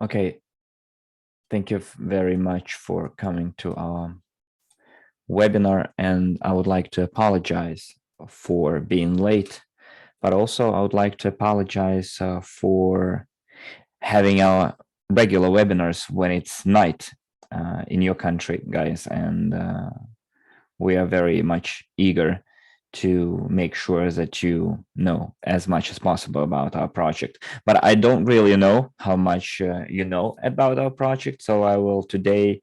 Okay, thank you very much for coming to our webinar, and I would like to apologize for being late, but also I would like to apologize for having our regular webinars when it's night in your country, guys, and we are very much eager to make sure that you know as much as possible about our project. But I don't really know how much you know about our project, so I will today,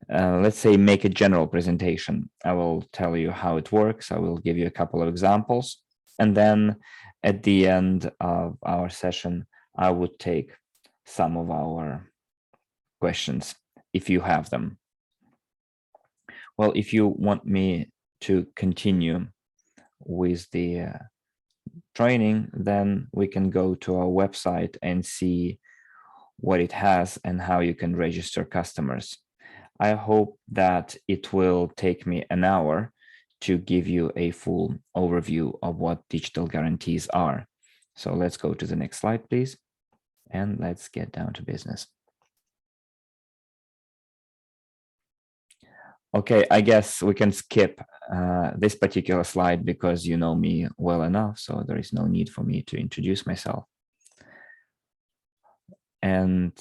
let's say, make a general presentation. I will tell you how it works. I will give you a couple of examples, and then at the end of our session, I would take some of our questions if you have them. Well, if you want me to continue with the training, then we can go to our website and see what it has and how you can register customers. I hope that it will take me an hour to give you a full overview of what digital guarantees are. So let's go to the next slide, please, and let's get down to business. Okay, I guess we can skip this particular slide because you know me well enough, so there is no need for me to introduce myself. And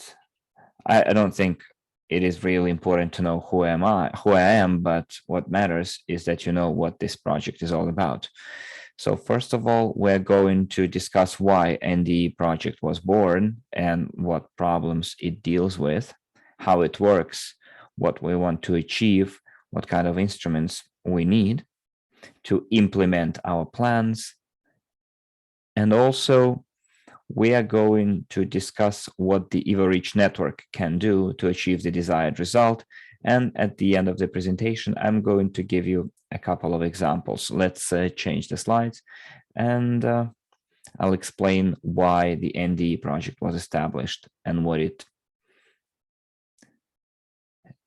I don't think it is really important to know who I am, but what matters is that you know what this project is all about. So first of all, we're going to discuss why NDE project was born and what problems it deals with, how it works, what we want to achieve, what kind of instruments we need to implement our plans. And also, we are going to discuss what the Evorich network can do to achieve the desired result. And at the end of the presentation, I'm going to give you a couple of examples. Let's change the slides, and I'll explain why the NDE project was established and what it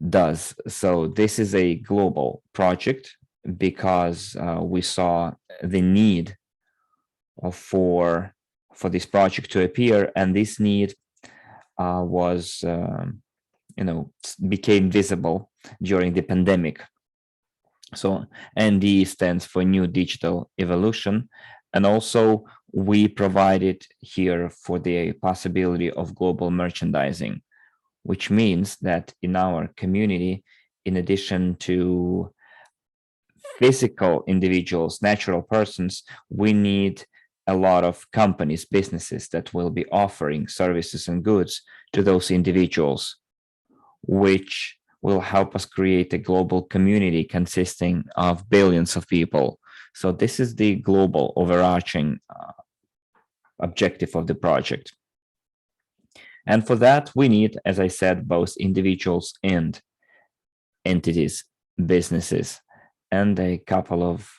does. So this is a global project because we saw the need for this project to appear, and this need was became visible during the pandemic. So ND stands for New Digital Evolution, and also we provided here for the possibility of global merchandising, which means that in our community, in addition to physical individuals, natural persons, we need a lot of companies, businesses that will be offering services and goods to those individuals, which will help us create a global community consisting of billions of people. So this is the global overarching objective of the project. And for that, we need, as I said, both individuals and entities, businesses. And a couple of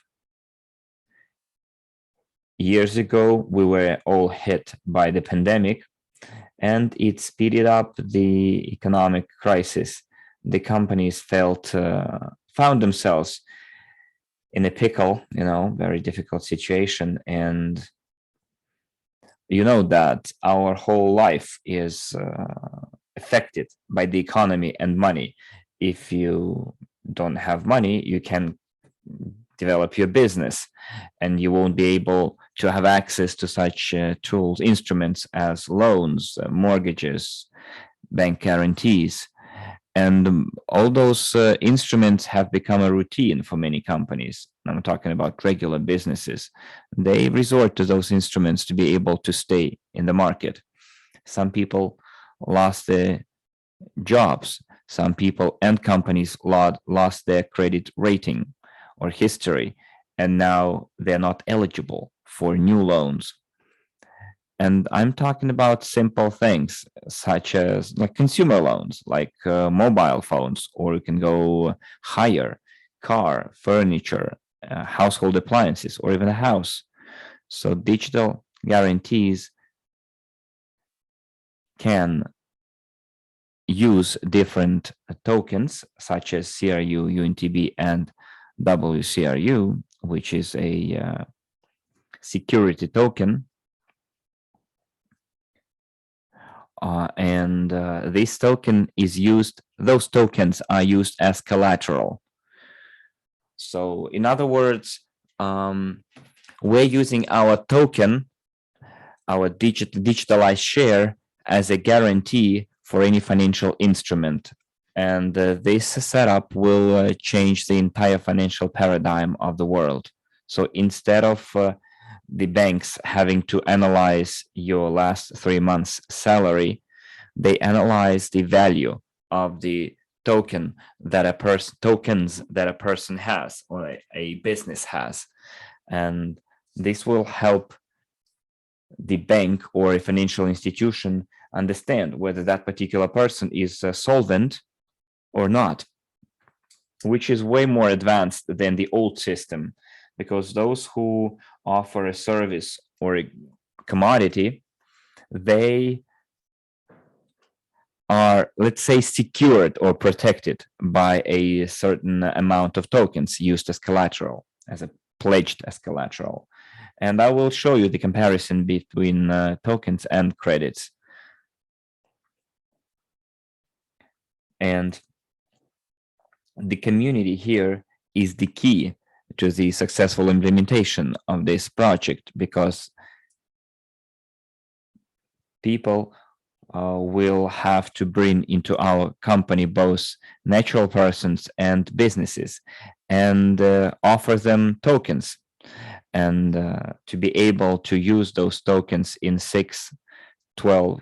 years ago, we were all hit by the pandemic, and it speeded up the economic crisis. The companies found themselves in a pickle, very difficult situation. And you know that our whole life is affected by the economy and money. If you don't have money, you can develop your business, and you won't be able to have access to such tools, instruments as loans, mortgages, bank guarantees. And all those instruments have become a routine for many companies. I'm talking about regular businesses. They resort to those instruments to be able to stay in the market. Some people lost their jobs. Some people and companies lost their credit rating or history, and now they're not eligible for new loans. And I'm talking about simple things such as like consumer loans, like mobile phones, or you can go hire car, furniture, household appliances, or even a house. So digital guarantees can use different tokens such as CRU, UNTB, and WCRU, which is a security token, and this token is used, those tokens are used as collateral. So in other words, we're using our token, our digitalized share, as a guarantee for any financial instrument. And this setup will change the entire financial paradigm of the world. So instead of the banks having to analyze your last 3 months' salary, they analyze the value of the tokens that a person has or a business has, and this will help the bank or a financial institution understand whether that particular person is solvent or not, which is way more advanced than the old system, because those who offer a service or a commodity, they are, let's say, secured or protected by a certain amount of tokens used as collateral, pledged as collateral. And I will show you the comparison between tokens and credits. And the community here is the key to the successful implementation of this project, because people will have to bring into our company both natural persons and businesses, and offer them tokens, and to be able to use those tokens in 6-12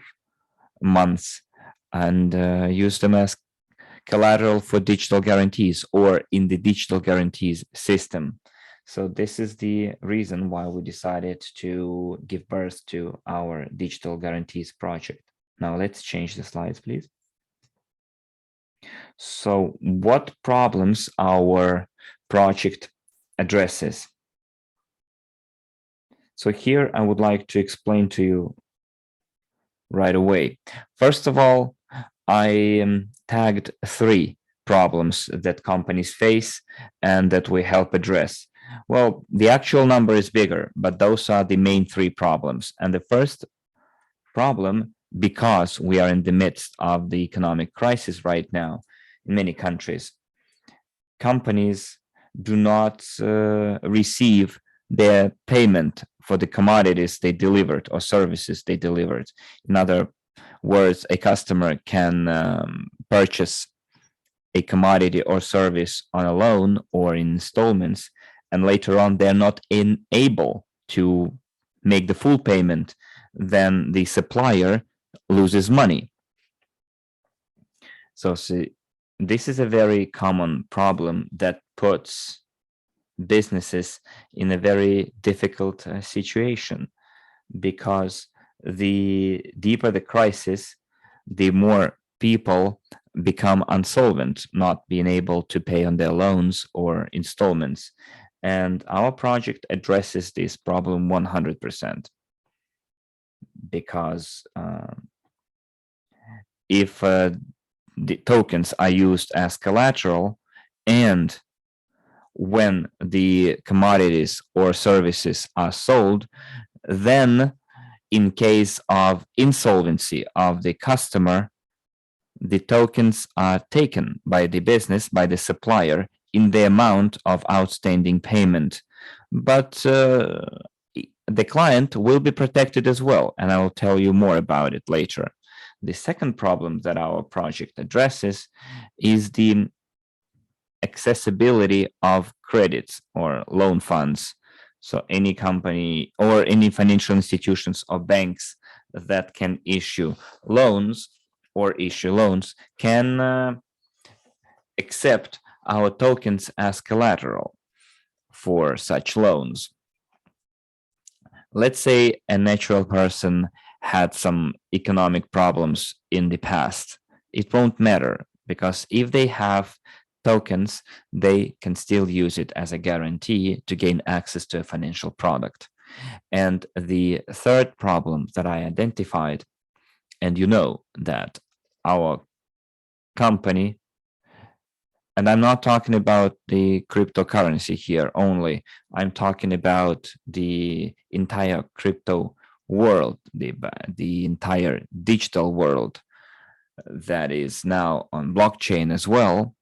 months and use them as collateral for digital guarantees or in the digital guarantees system. So this is the reason why we decided to give birth to our digital guarantees project. Now let's change the slides, please. So what problems our project addresses? So here I would like to explain to you right away. First of all, I tagged 3 problems that companies face and that we help address. Well, the actual number is bigger, but those are the main 3 problems. And the first problem, because we are in the midst of the economic crisis right now in many countries, companies do not receive their payment for the commodities they delivered or services they delivered. In other words, a customer can purchase a commodity or service on a loan or in installments, and later on they're not able to make the full payment. Then the supplier loses money. So see, this is a very common problem that puts businesses in a very difficult situation, because the deeper the crisis, the more people become insolvent, not being able to pay on their loans or installments. And our project addresses this problem 100%, because if the tokens are used as collateral, and when the commodities or services are sold, then in case of insolvency of the customer, the tokens are taken by the business, by the supplier, in the amount of outstanding payment. But the client will be protected as well, and I will tell you more about it later. The second problem that our project addresses is the accessibility of credits or loan funds. So any company or any financial institutions or banks that can issue loans can accept our tokens as collateral for such loans. Let's say a natural person had some economic problems in the past. It won't matter, because if they have tokens, they can still use it as a guarantee to gain access to a financial product. And the third problem that I identified, and you know that our company, and I'm not talking about the cryptocurrency here only, I'm talking about the entire crypto world, the entire digital world that is now on blockchain as well,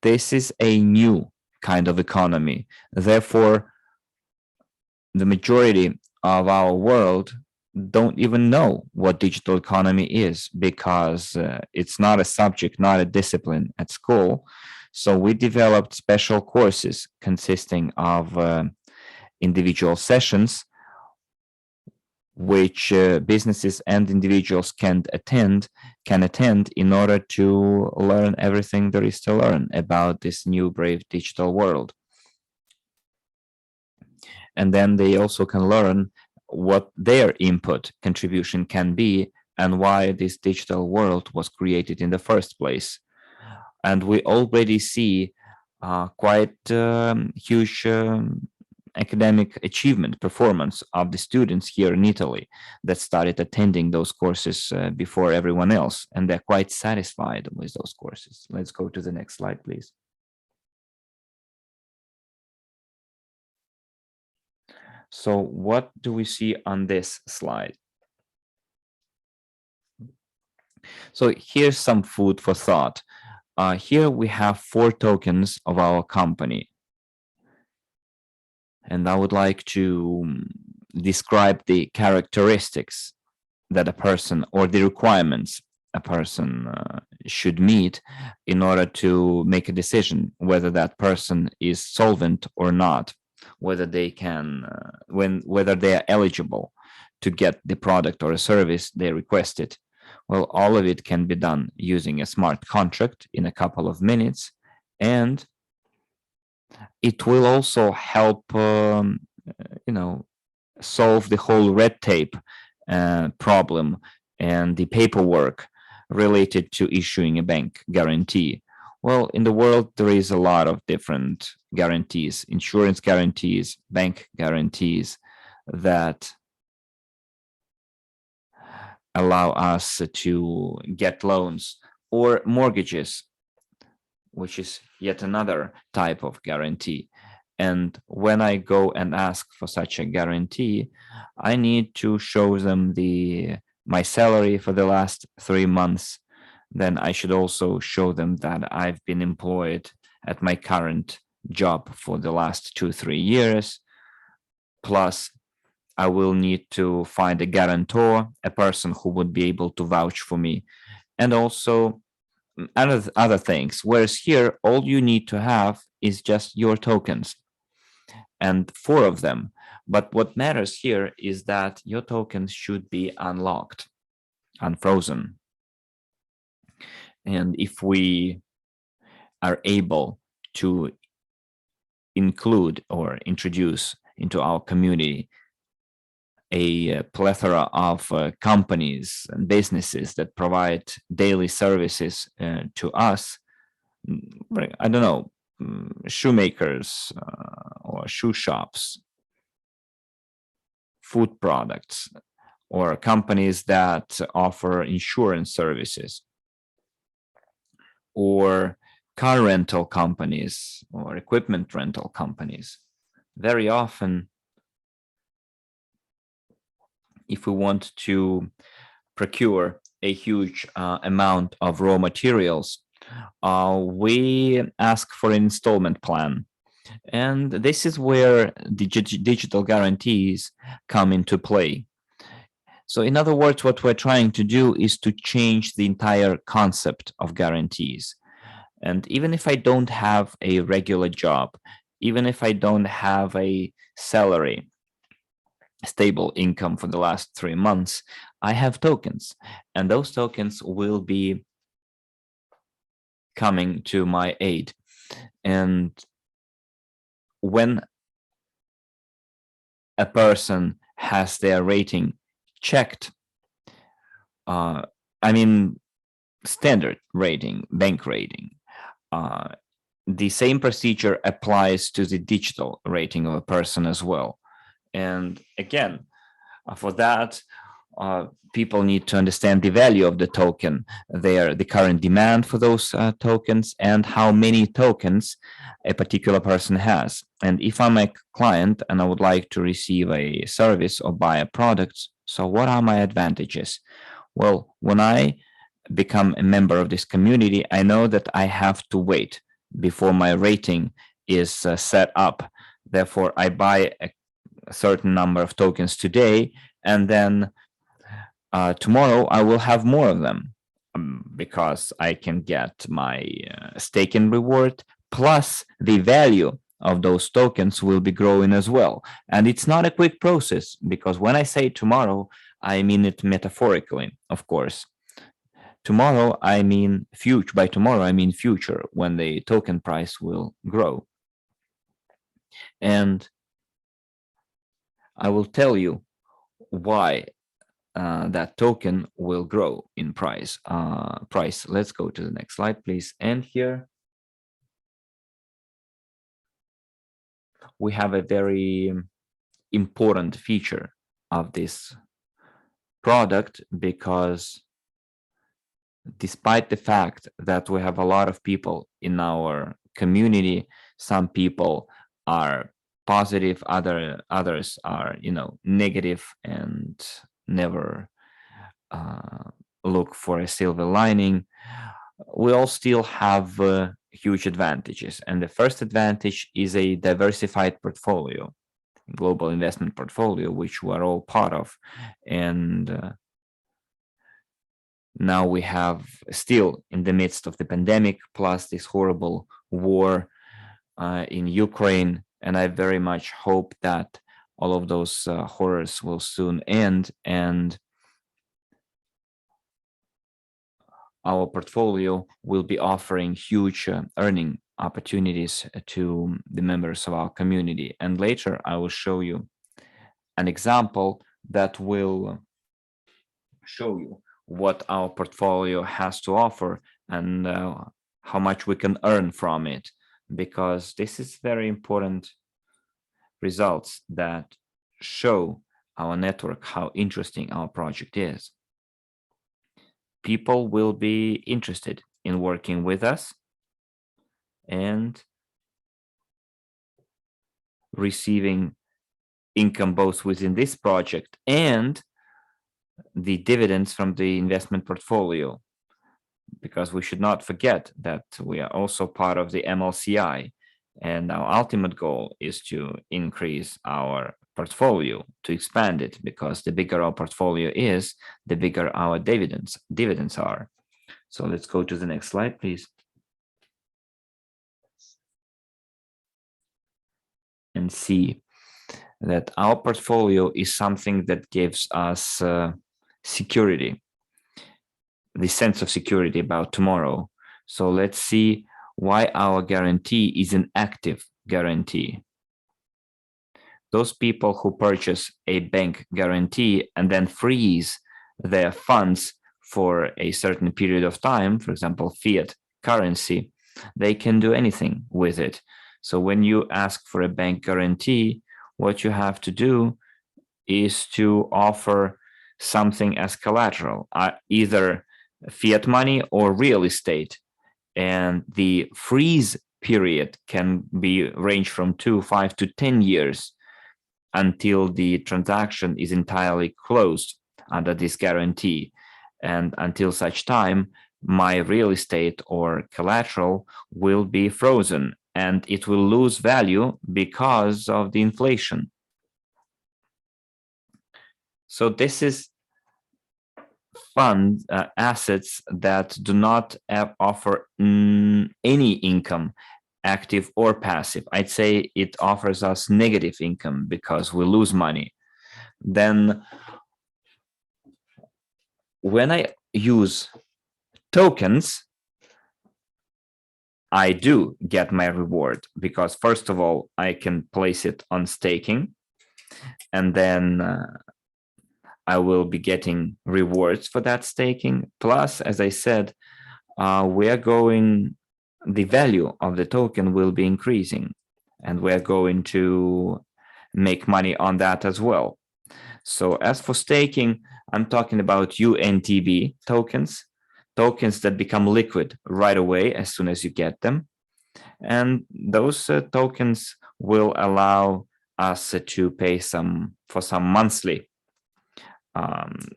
this is a new kind of economy. Therefore, the majority of our world don't even know what digital economy is, because it's not a subject, not a discipline at school. So we developed special courses consisting of individual sessions, which businesses and individuals can attend in order to learn everything there is to learn about this new brave digital world. And then they also can learn what their input contribution can be and why this digital world was created in the first place. And we already see quite huge academic achievement performance of the students here in Italy that started attending those courses before everyone else, and they're quite satisfied with those courses. Let's go to the next slide, please. So what do we see on this slide? So here's some food for thought. Here we have 4 tokens of our company. And I would like to describe the characteristics that a person, or the requirements a person should meet in order to make a decision whether that person is solvent or not, whether they can, whether they are eligible to get the product or a service they requested. Well, all of it can be done using a smart contract in a couple of minutes, and it will also help, solve the whole red tape problem and the paperwork related to issuing a bank guarantee. Well, in the world, there is a lot of different guarantees, insurance guarantees, bank guarantees that allow us to get loans, or mortgages, which is yet another type of guarantee. And when I go and ask for such a guarantee, I need to show them my salary for the last 3 months. Then I should also show them that I've been employed at my current job for the last 2-3 years. Plus, I will need to find a guarantor, a person who would be able to vouch for me, and also other things. Whereas here, all you need to have is just your tokens, and 4 of them. But what matters here is that your tokens should be unlocked, unfrozen. And if we are able to include or introduce into our community a plethora of companies and businesses that provide daily services to us, I don't know, shoemakers or shoe shops, food products, or companies that offer insurance services, or car rental companies or equipment rental companies. Very often, if we want to procure a huge amount of raw materials, we ask for an installment plan. And this is where the digital guarantees come into play. So in other words, what we're trying to do is to change the entire concept of guarantees. And even if I don't have a regular job, even if I don't have a salary, stable income for the last 3 months, I have tokens, and those tokens will be coming to my aid. And when a person has their rating checked, standard rating, bank rating, the same procedure applies to the digital rating of a person as well. And again, for that, people need to understand the value of the token, the current demand for those tokens, and how many tokens a particular person has. And if I'm a client and I would like to receive a service or buy a product So what are my advantages? Well, when I become a member of this community, I know that I have to wait before my rating is set up. Therefore, I buy a certain number of tokens today, and then tomorrow I will have more of them because I can get my staking reward, plus the value of those tokens will be growing as well. And it's not a quick process, because when I say tomorrow, I mean it metaphorically, of course. Tomorrow, I mean future. By tomorrow, I mean future, when the token price will grow. And I will tell you why that token will grow in price. Let's go to the next slide, please. And here we have a very important feature of this product, because despite the fact that we have a lot of people in our community, some people are positive, others are, negative and never look for a silver lining. We all still have huge advantages. And the first advantage is a diversified portfolio, global investment portfolio, which we're all part of. And now we have, still in the midst of the pandemic, plus this horrible war in Ukraine. And I very much hope that all of those horrors will soon end, and our portfolio will be offering huge earning opportunities to the members of our community. And later I will show you an example that will show you what our portfolio has to offer and how much we can earn from it, because this is very important results that show our network how interesting our project is. People will be interested in working with us and receiving income both within this project and the dividends from the investment portfolio, because we should not forget that we are also part of the MLCI, and our ultimate goal is to increase our portfolio, to expand it, because the bigger our portfolio is, the bigger our dividends are. So let's go to the next slide, please. And see that our portfolio is something that gives us security, the sense of security about tomorrow. So let's see why our guarantee is an active guarantee. Those people who purchase a bank guarantee and then freeze their funds for a certain period of time, for example, fiat currency, they can do anything with it. So when you ask for a bank guarantee, what you have to do is to offer something as collateral, either fiat money or real estate. And the freeze period can be range from 2, 5 to 10 years until the transaction is entirely closed under this guarantee. And until such time, my real estate or collateral will be frozen and it will lose value because of the inflation. So this is fund assets that do not offer any income, active or passive. I'd say it offers us negative income because we lose money. Then when I use tokens, I do get my reward, because first of all, I can place it on staking, and then I will be getting rewards for that staking. Plus, as I said, the value of the token will be increasing, and we're going to make money on that as well. So as for staking, I'm talking about UNTB tokens that become liquid right away as soon as you get them. And those tokens will allow us to pay for some monthly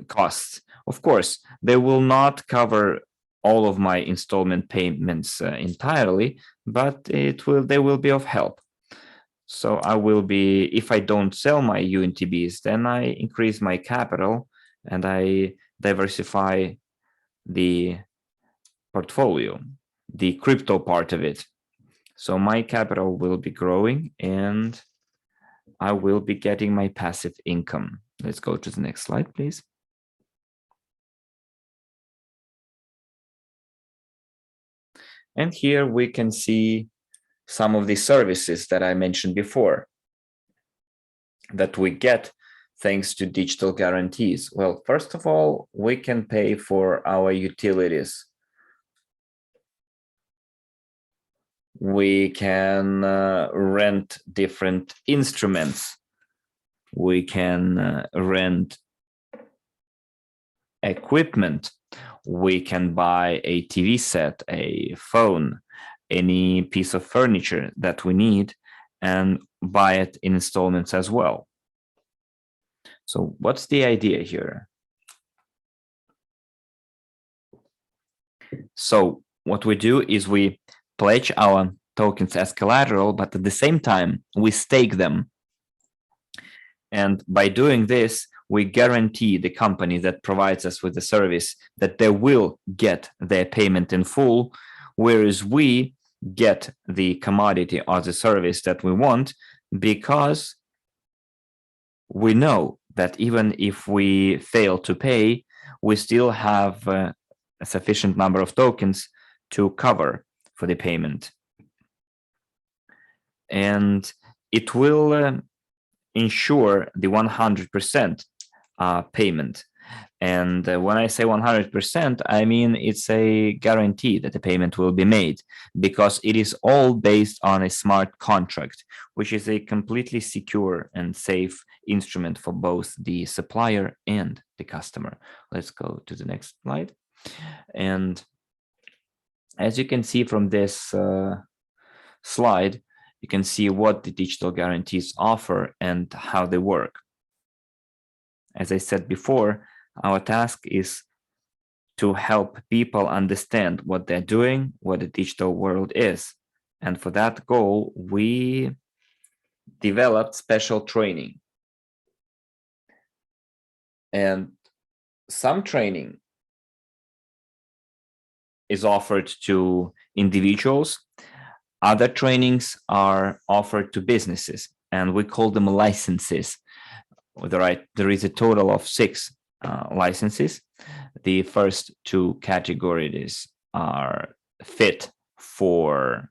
costs. Of course, they will not cover all of my installment payments entirely, but they will be of help. So I will be, if I don't sell my UNTBs, then I increase my capital and I diversify the portfolio, the crypto part of it. So my capital will be growing and I will be getting my passive income. Let's go to the next slide, please. And here we can see some of the services that I mentioned before that we get thanks to digital guarantees. Well, first of all, we can pay for our utilities. We can rent different instruments. We can rent equipment. We can buy a TV set, a phone, any piece of furniture that we need, and buy it in installments as well. So what's the idea here? So what we do is we pledge our tokens as collateral, but at the same time, we stake them. And by doing this, we guarantee the company that provides us with the service that they will get their payment in full, whereas we get the commodity or the service that we want, because we know that even if we fail to pay, we still have a sufficient number of tokens to cover for the payment. And it will ensure the 100% payment. And when I say 100%, I mean it's a guarantee that the payment will be made, because it is all based on a smart contract, which is a completely secure and safe instrument for both the supplier and the customer. Let's go to the next slide. And as you can see from this slide, you can see what the digital guarantees offer and how they work. As I said before, our task is to help people understand what they're doing, what the digital world is. And for that goal, we developed special training. And some training is offered to individuals. Other trainings are offered to businesses, and we call them licenses. There is a total of 6 licenses. The first 2 categories are fit for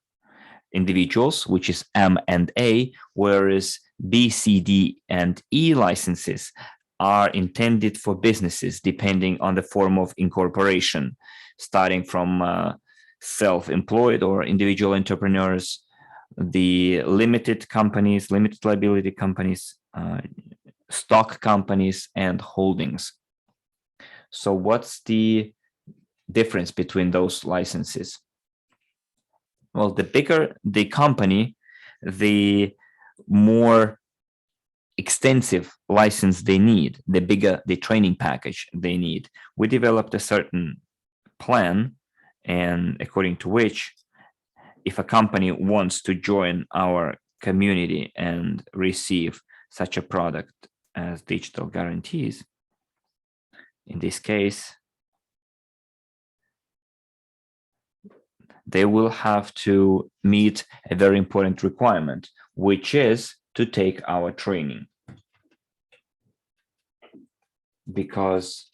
individuals, which is M and A, whereas B, C, D, and E licenses are intended for businesses, depending on the form of incorporation, starting from self-employed or individual entrepreneurs, the limited companies, limited liability companies, stock companies, and holdings. So what's the difference between those licenses? Well, the bigger the company, the more extensive license they need, the bigger the training package they need. We developed a certain plan, and according to which, if a company wants to join our community and receive such a product as digital guarantees, in this case, they will have to meet a very important requirement, which is to take our training. Because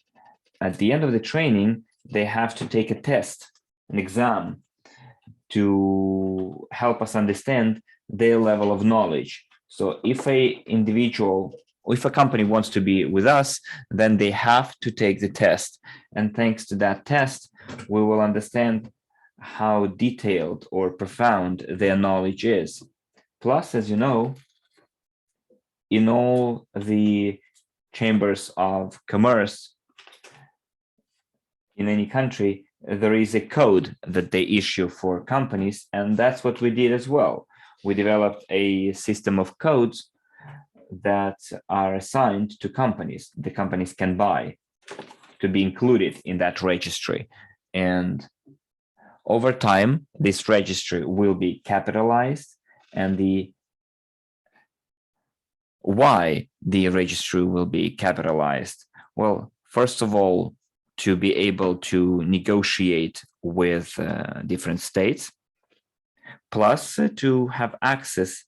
at the end of the training, they have to take a test, an exam, to help us understand their level of knowledge. So if if a company wants to be with us, then they have to take the test. And thanks to that test, we will understand how detailed or profound their knowledge is. Plus, as you know, in all the chambers of commerce in any country, there is a code that they issue for companies, and that's what we did as well. We developed a system of codes that are assigned to companies. The companies can buy to be included in that registry. And over time, this registry will be capitalized, and why the registry will be capitalized? Well, first of all, to be able to negotiate with different states, plus to have access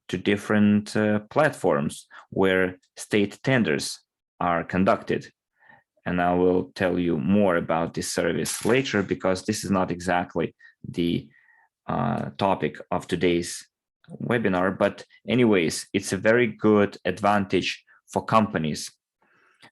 to different platforms where state tenders are conducted. And I will tell you more about this service later, because this is not exactly the topic of today's webinar. But anyways, it's a very good advantage for companies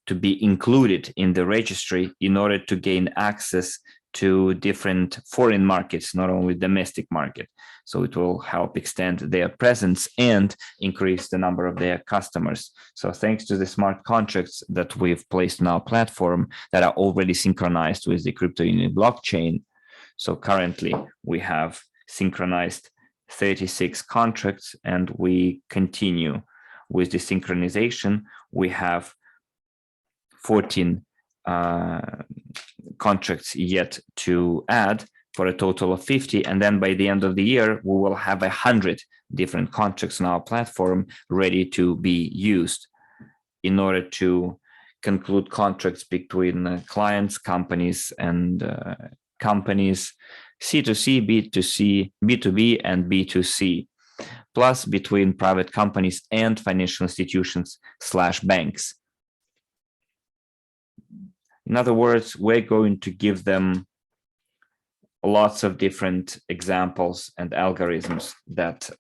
to be included in the registry in order to gain access to different foreign markets, not only domestic market. So it will help extend their presence and increase the number of their customers. So thanks to the smart contracts that we've placed on our platform that are already synchronized with the crypto union blockchain. So currently we have synchronized 36 contracts, and we continue with the synchronization. We have 14 contracts yet to add, for a total of 50. And then by the end of the year, we will have 100 different contracts on our platform ready to be used in order to conclude contracts between clients, companies, and companies, C2C, B2C, B2B, and B2C, plus between private companies and financial institutions / banks. In other words, we're going to give them lots of different examples and algorithms that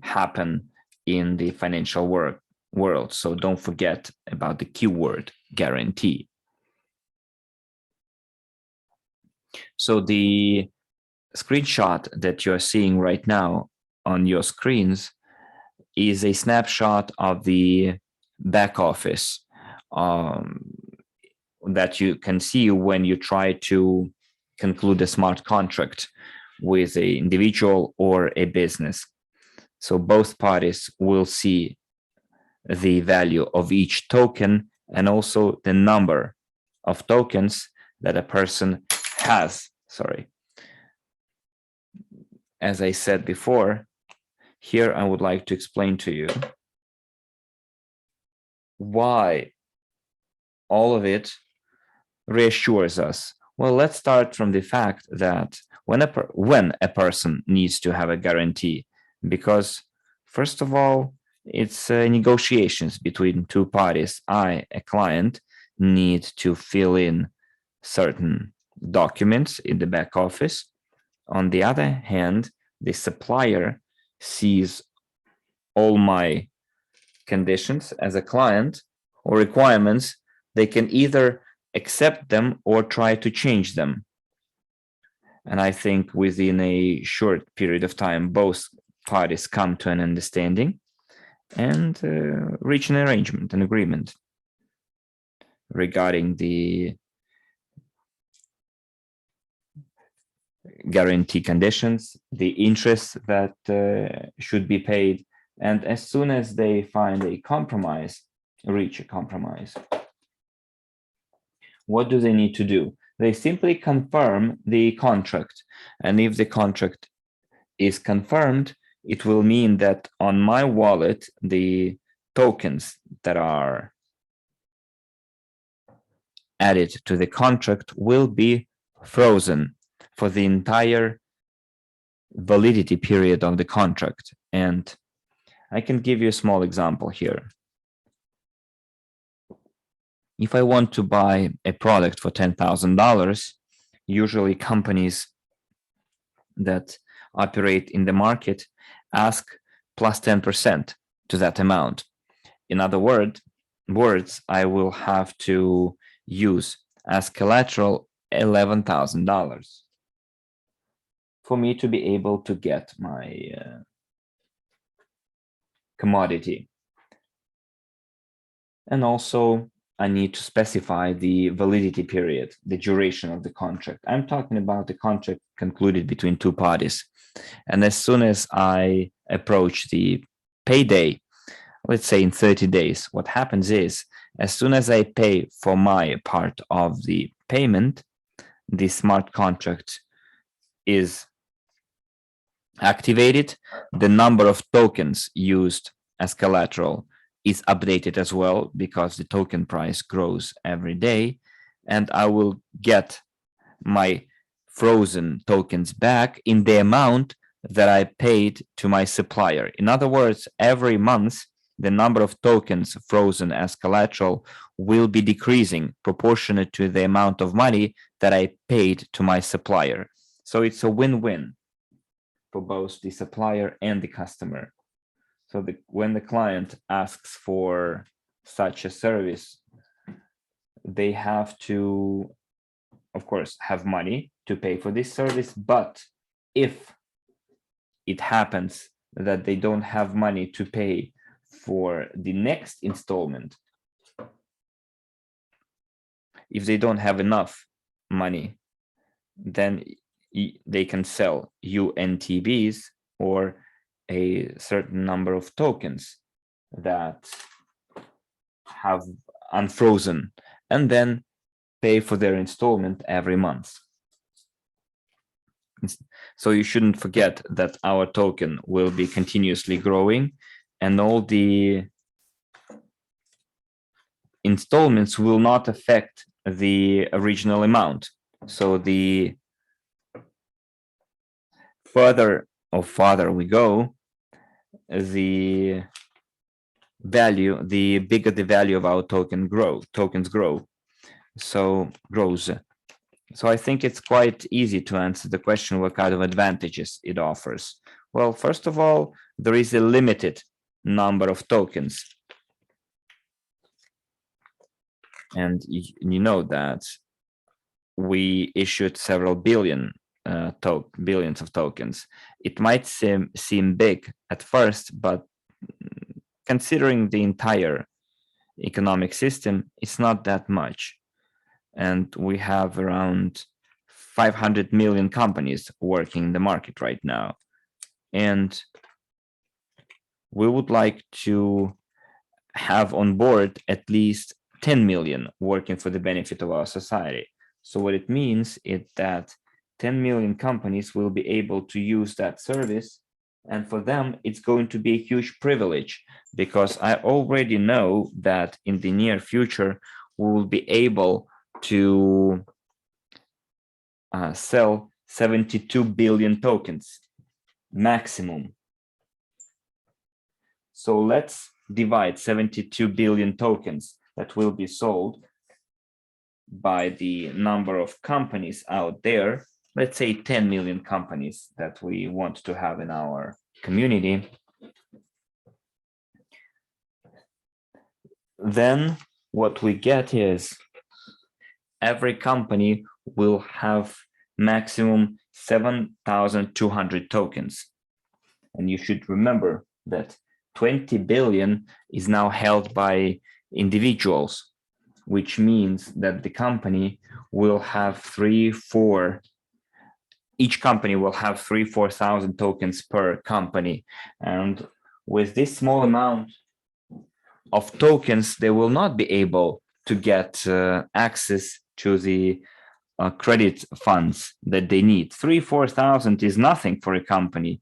happen in the financial world. So don't forget about the keyword guarantee. So the screenshot that you're seeing right now on your screens is a snapshot of the back office that you can see when you try to conclude a smart contract with an individual or a business. So both parties will see the value of each token and also the number of tokens that a person has. Sorry. As I said before, here I would like to explain to you why all of it reassures us. Well, let's start from the fact that when a person needs to have a guarantee, because first of all, it's negotiations between two parties. I, a client, need to fill in certain documents in the back office. On the other hand, the supplier sees all my conditions as a client or requirements. They can either accept them or try to change them. And I think within a short period of time, both parties come to an understanding and reach an arrangement, an agreement regarding the guarantee conditions, the interest that should be paid. And as soon as they find a compromise, reach a compromise, what do they need to do? They simply confirm the contract. And if the contract is confirmed, it will mean that on my wallet, the tokens that are added to the contract will be frozen for the entire validity period of the contract. And I can give you a small example here. If I want to buy a product for $10,000, usually companies that operate in the market ask plus 10% to that amount. In other words, I will have to use as collateral $11,000 for me to be able to get my commodity. And also, I need to specify the validity period, the duration of the contract. I'm talking about the contract concluded between two parties. And as soon as I approach the payday, let's say in 30 days, what happens is, as soon as I pay for my part of the payment, the smart contract is activated. The number of tokens used as collateral is updated as well because the token price grows every day, and I will get my frozen tokens back in the amount that I paid to my supplier. In other words, every month, the number of tokens frozen as collateral will be decreasing proportionate to the amount of money that I paid to my supplier. So it's a win-win for both the supplier and the customer. So when the client asks for such a service, they have to, of course, have money to pay for this service. But if it happens that they don't have money to pay for the next installment, if they don't have enough money, then they can sell UNTBs or a certain number of tokens that have unfrozen and then pay for their installment every month. So you shouldn't forget that our token will be continuously growing, and all the installments will not affect the original amount. So the farther we go, the bigger the value of our tokens grow. So I think it's quite easy to answer the question what kind of advantages it offers. Well, first of all, there is a limited number of tokens. And you know that we issued several billions of tokens. It might seem big at first, but considering the entire economic system, it's not that much. And we have around 500 million companies working in the market right now. And we would like to have on board at least 10 million working for the benefit of our society. So what it means is that 10 million companies will be able to use that service. And for them, it's going to be a huge privilege, because I already know that in the near future, we will be able to sell 72 billion tokens maximum. So let's divide 72 billion tokens that will be sold by the number of companies out there. Let's say 10 million companies that we want to have in our community. Then what we get is every company will have maximum 7,200 tokens. And you should remember that 20 billion is now held by individuals, which means that the company will have each company will have 4,000 tokens per company. And with this small amount of tokens, they will not be able to get access to the credit funds that they need. 4,000 is nothing for a company,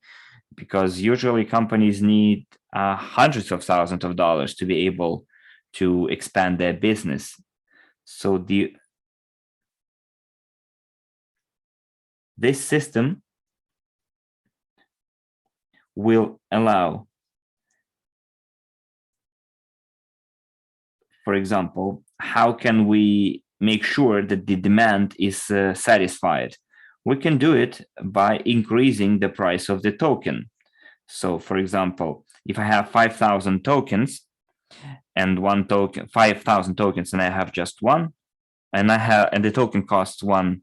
because usually companies need hundreds of thousands of dollars to be able to expand their business. So this system will allow, for example, how can we make sure that the demand is satisfied? We can do it by increasing the price of the token. So, for example, if I have 5,000 tokens and 5,000 tokens, and I have just one, and the token costs $1,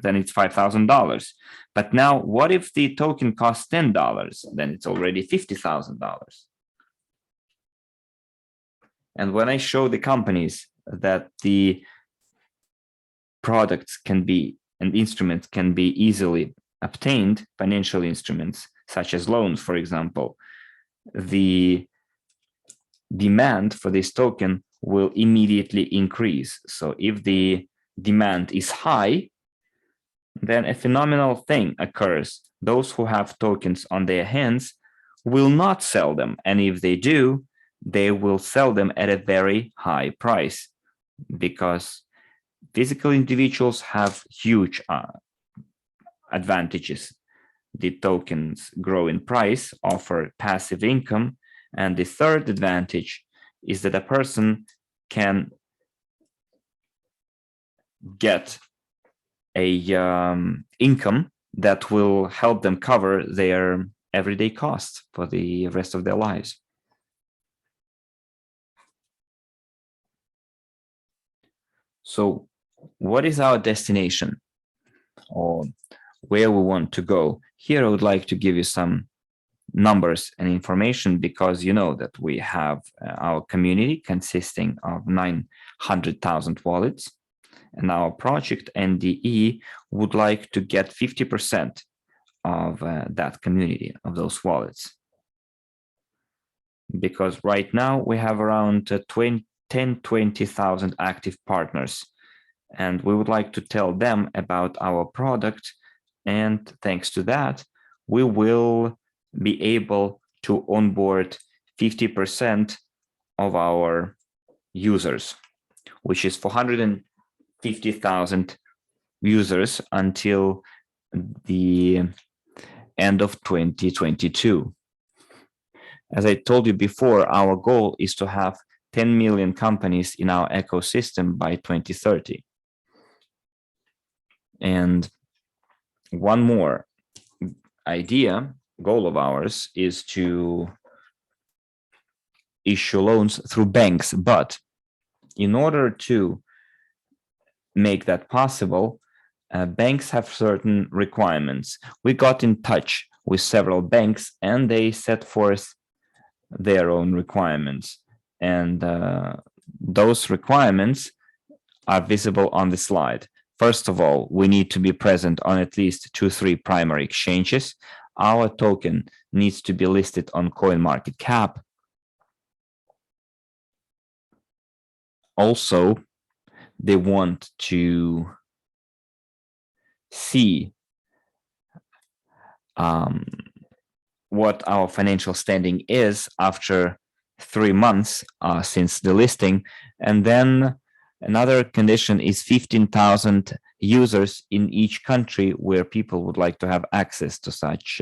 then it's $5,000. But now, what if the token costs $10? Then it's already $50,000. And when I show the companies that the products can be and instruments can be easily obtained, financial instruments such as loans, for example, the demand for this token will immediately increase. So if the demand is high, then a phenomenal thing occurs. Those who have tokens on their hands will not sell them. And if they do, they will sell them at a very high price, because physical individuals have huge advantages. The tokens grow in price, offer passive income, and the third advantage is that a person can get a income that will help them cover their everyday costs for the rest of their lives. So what is our destination, or where we want to go? Here I would like to give you some numbers and information, because you know that we have our community consisting of 900,000 wallets, and our project NDE would like to get 50% of that community, of those wallets. Because right now we have around 20,000 active partners, and we would like to tell them about our product, and thanks to that, we will be able to onboard 50% of our users, which is 450,000 users until the end of 2022. As I told you before, our goal is to have 10 million companies in our ecosystem by 2030. And one more goal of ours is to issue loans through banks. But in order to make that possible, banks have certain requirements. We got in touch with several banks, and they set forth their own requirements. And those requirements are visible on the slide. First of all, we need to be present on at least 2-3 primary exchanges. Our token needs to be listed on CoinMarketCap. Also, they want to see what our financial standing is after 3 months since the listing. And then another condition is 15,000 users in each country where people would like to have access to such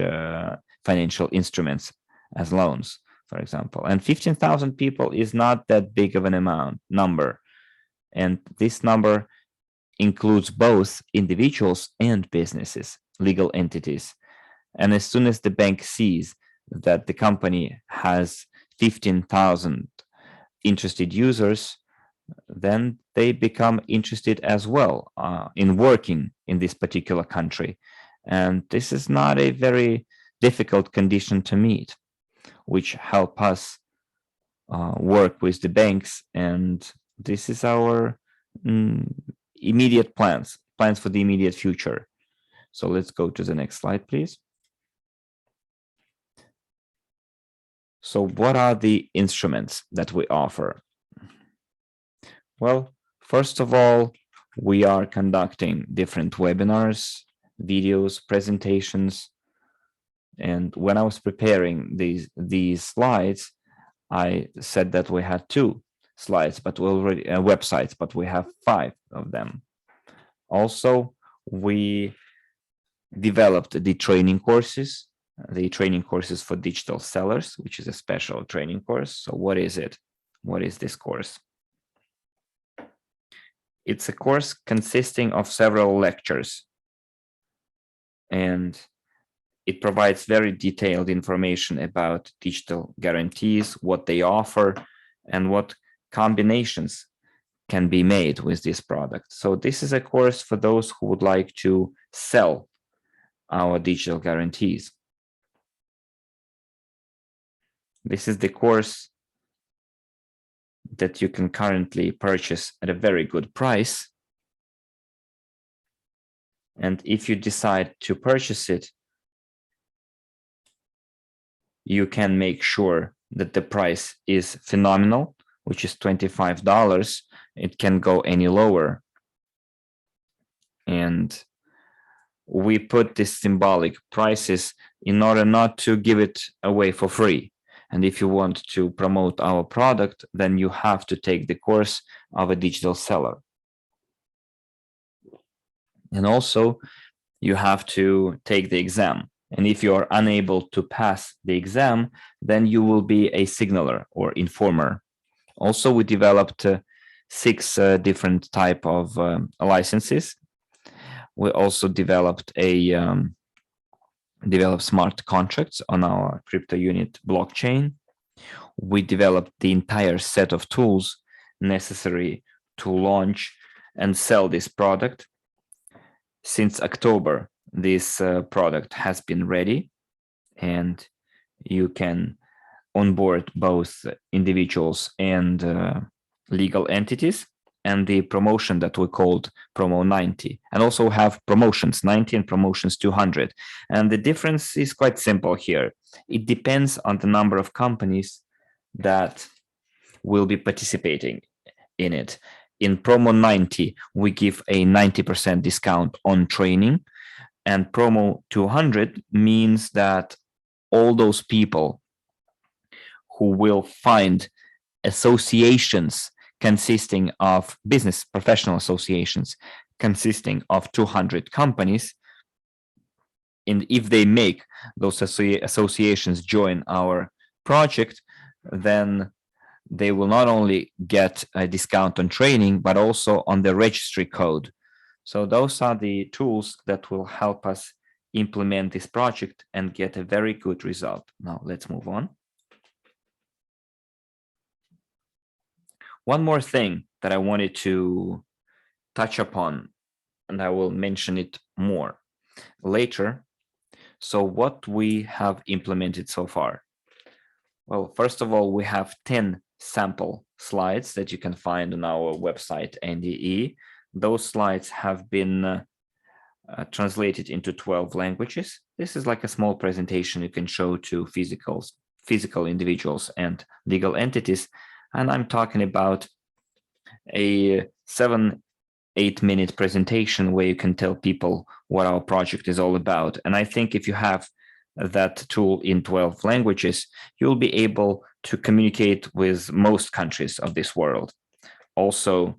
financial instruments as loans, for example. And 15,000 people is not that big of an number. And this number includes both individuals and businesses, legal entities. And as soon as the bank sees that the company has 15,000 interested users, then they become interested as well in working in this particular country. And this is not a very difficult condition to meet, which help us work with the banks. And this is our immediate plans for the immediate future. So let's go to the next slide, please. So what are the instruments that we offer? Well, first of all, we are conducting different webinars, videos, presentations. And when I was preparing these slides, I said that we had 2 slides, but we already websites, but we have 5 of them. Also, we developed the training courses for digital sellers, which is a special training course. So what is it? What is this course? It's a course consisting of several lectures, and it provides very detailed information about digital guarantees, what they offer, and what combinations can be made with this product. So this is a course for those who would like to sell our digital guarantees. This is the course that you can currently purchase at a very good price. And if you decide to purchase it, you can make sure that the price is phenomenal, which is $25. It can go any lower. And we put these symbolic prices in order not to give it away for free. And if you want to promote our product, then you have to take the course of a digital seller. And also, you have to take the exam. And if you are unable to pass the exam, then you will be a signaler or informer. Also, we developed 6 different type of licenses. We also developed smart contracts on our crypto unit blockchain. We developed the entire set of tools necessary to launch and sell this product. Since October, this product has been ready, and you can onboard both individuals and legal entities, and the promotion that we called promo 90, and also have promotions 90 and promotions 200. And the difference is quite simple here. It depends on the number of companies that will be participating in it. In promo 90, we give a 90% discount on training, and promo 200 means that all those people who will find associations consisting of business professional associations consisting of 200 companies, and if they make those associations join our project, then they will not only get a discount on training, but also on the registry code. So those are the tools that will help us implement this project and get a very good result. Now let's move on. One more thing that I wanted to touch upon, and I will mention it more later. So what we have implemented so far? Well, first of all, we have 10 sample slides that you can find on our website, NEEW. Those slides have been translated into 12 languages. This is like a small presentation you can show to physical individuals and legal entities. And I'm talking about a 7-8 minute presentation where you can tell people what our project is all about. And I think if you have that tool in 12 languages, you'll be able to communicate with most countries of this world. Also,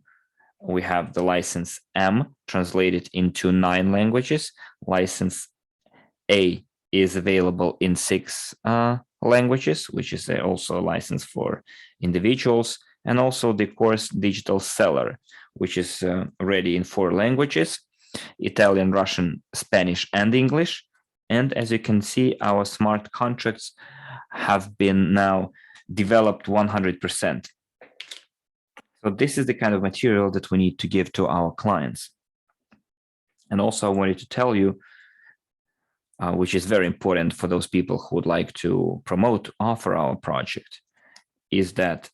we have the license M translated into 9 languages. License A is available in 6 languages, which is also a license for individuals, and also the course Digital Seller, which is ready in 4 languages: Italian, Russian, Spanish, and English. And as you can see, our smart contracts have been now developed 100%. So this is the kind of material that we need to give to our clients. And also I wanted to tell you, which is very important for those people who would like to offer our project, is that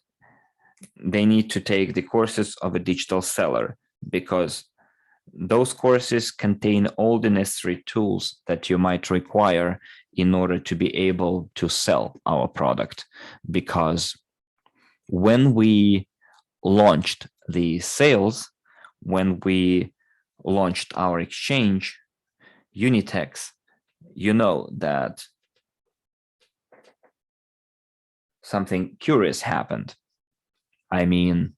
they need to take the courses of a digital seller, because those courses contain all the necessary tools that you might require in order to be able to sell our product. Because when we launched the sales, when we launched our exchange, Unitex, you know that something curious happened. I mean,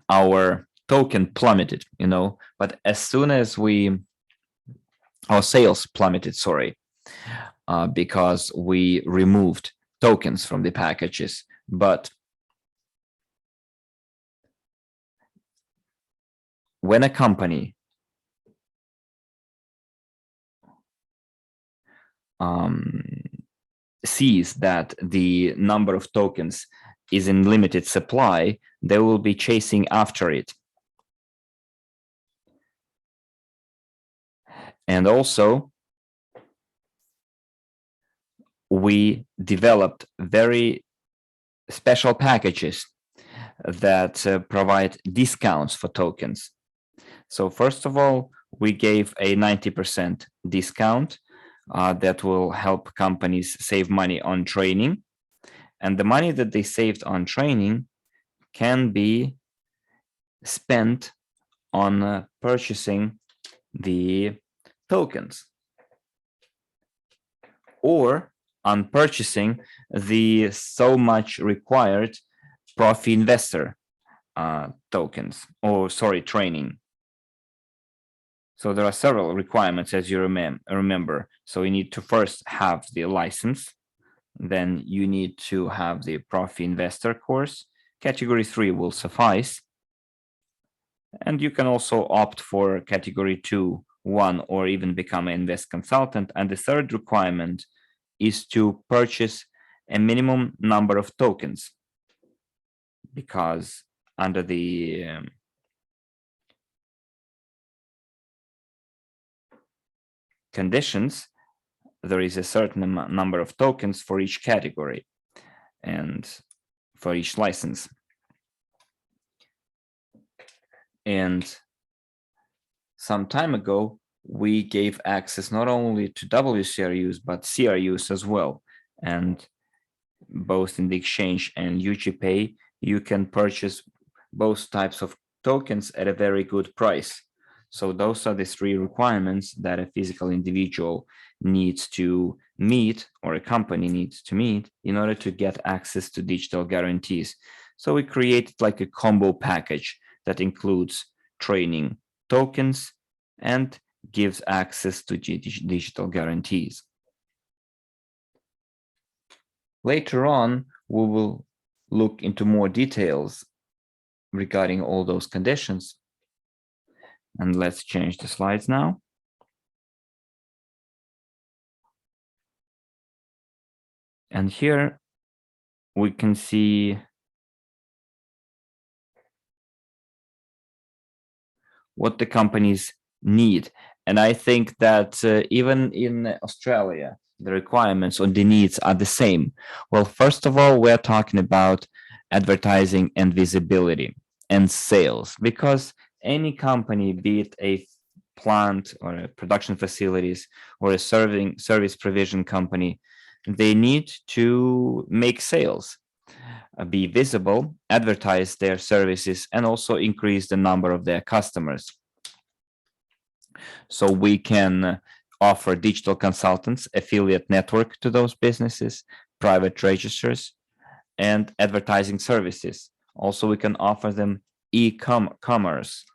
our token plummeted, but as soon as our sales plummeted, because we removed tokens from the packages. But when a company sees that the number of tokens is in limited supply, they will be chasing after it. And also, we developed very special packages that provide discounts for tokens. So first of all, we gave a 90% discount that will help companies save money on training. And the money that they saved on training can be spent on purchasing the tokens or on purchasing the so much required profit investor tokens, or sorry, training. So there are several requirements, as you remember. So you need to first have the license, then you need to have the profit investor course. Category 3 will suffice. And you can also opt for category 2, 1, or even become an invest consultant. And the third requirement is to purchase a minimum number of tokens, because under the conditions, there is a certain number of tokens for each category and for each license. And some time ago, we gave access not only to WCRUs, but CRUs as well. And both in the exchange and UGPay, you can purchase both types of tokens at a very good price. So those are the 3 requirements that a physical individual needs to meet, or a company needs to meet, in order to get access to digital guarantees. So we created like a combo package that includes training, tokens, and gives access to digital guarantees. Later on, we will look into more details regarding all those conditions. And let's change the slides now. And here we can see what the companies need. And I think that even in Australia, the requirements or the needs are the same. Well, first of all, we're talking about advertising and visibility and sales, because any company, be it a plant or a production facilities or a service provision company, they need to make sales, be visible, advertise their services, and also increase the number of their customers. So we can offer digital consultants, affiliate network to those businesses, private registers, and advertising services. Also, we can offer them e-commerce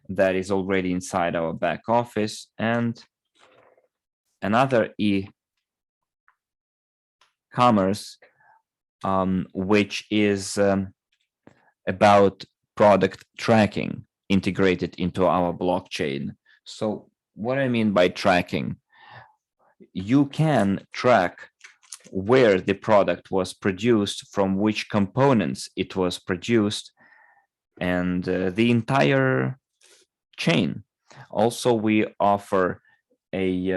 that is already inside our back office, and another e-commerce which is about product tracking integrated into our blockchain. So what I mean by tracking, you can track where the product was produced, from which components it was produced, and the entire chain. Also, we offer a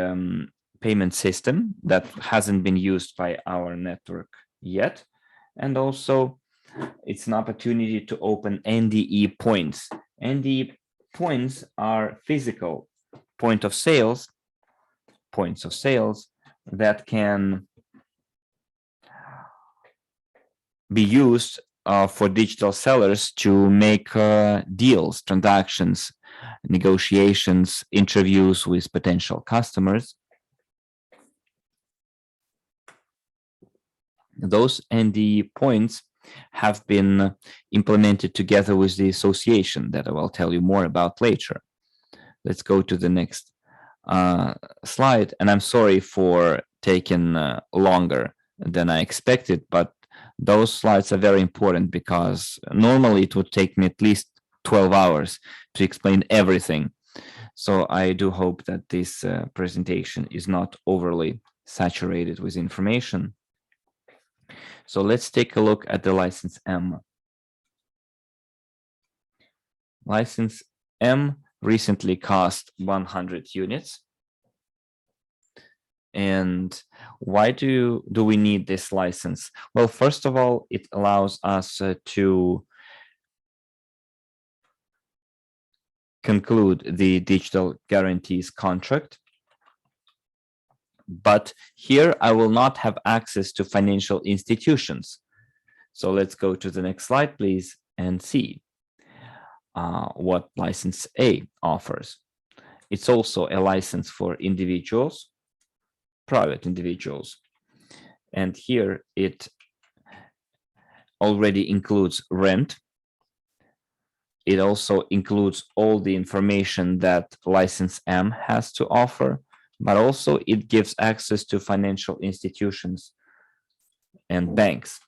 payment system that hasn't been used by our network yet. And also, it's an opportunity to open NDE points. NDE points are physical points of sales that can be used for digital sellers to make deals, transactions, negotiations, interviews with potential customers. Those NDE points have been implemented together with the association that I will tell you more about later. Let's go to the next slide. And I'm sorry for taking longer than I expected, but those slides are very important, because normally it would take me at least 12 hours to explain everything. So I do hope that this presentation is not overly saturated with information. So let's take a look at the license M. License M recently cost 100 units. And why do we need this license? Well, first of all, it allows us to conclude the digital guarantees contract but here I will not have access to financial institutions. So let's go to the next slide, please, and see what license A offers. It's also a license for individuals, private individuals. And here it already includes rent. It also includes all the information that license M has to offer, but also it gives access to financial institutions and banks.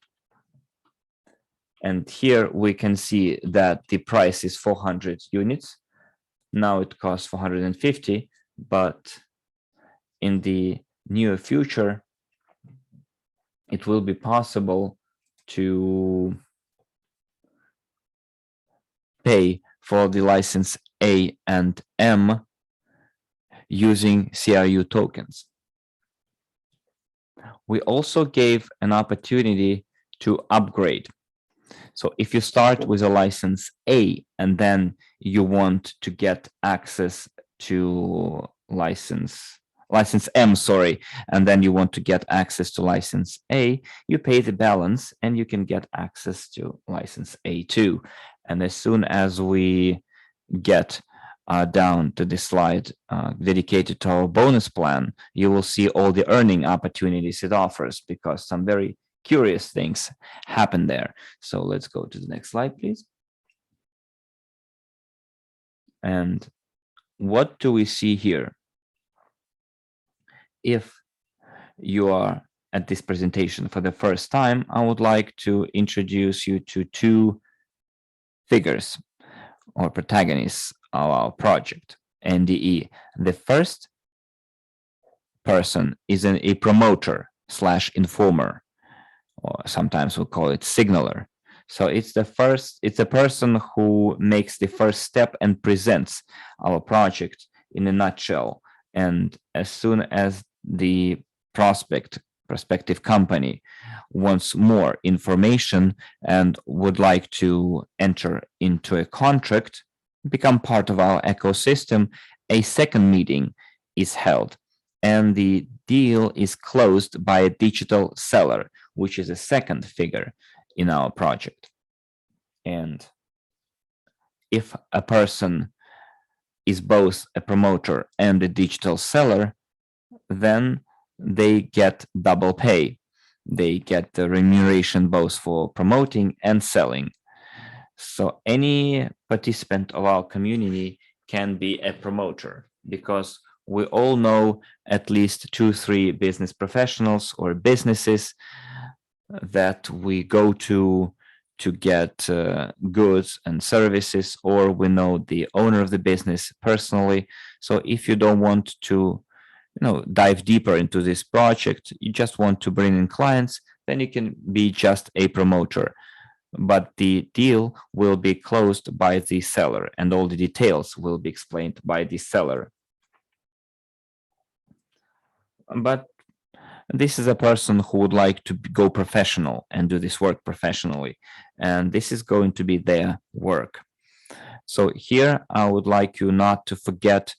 And here we can see that the price is 400 units. Now it costs 450, but in the near future, it will be possible to pay for the license A and M using CRU tokens. We also gave an opportunity to upgrade. So if you start with a license A and then you want to get access to license M, and then you want to get access to license A, you pay the balance and you can get access to license A too. And as soon as we get down to this slide dedicated to our bonus plan, you will see all the earning opportunities it offers, because some very curious things happen there. So let's go to the next slide, please. And what do we see here? If you are at this presentation for the first time, I would like to introduce you to two figures or protagonists of our project, NDE. The first person is a promoter / informer, or sometimes we'll call it signaler. So it's the person who makes the first step and presents our project in a nutshell. And as soon as the prospective company wants more information and would like to enter into a contract, become part of our ecosystem, a second meeting is held and the deal is closed by a digital seller, which is a second figure in our project. And if a person is both a promoter and a digital seller, then they get double pay. They get the remuneration both for promoting and selling. So any participant of our community can be a promoter, because we all know at least 2-3 business professionals or businesses that we go to get goods and services, or we know the owner of the business personally. So if you don't want to dive deeper into this project, you just want to bring in clients, then you can be just a promoter. But the deal will be closed by the seller and all the details will be explained by the seller. But this is a person who would like to go professional and do this work professionally, and this is going to be their work. So here I would like you not to forget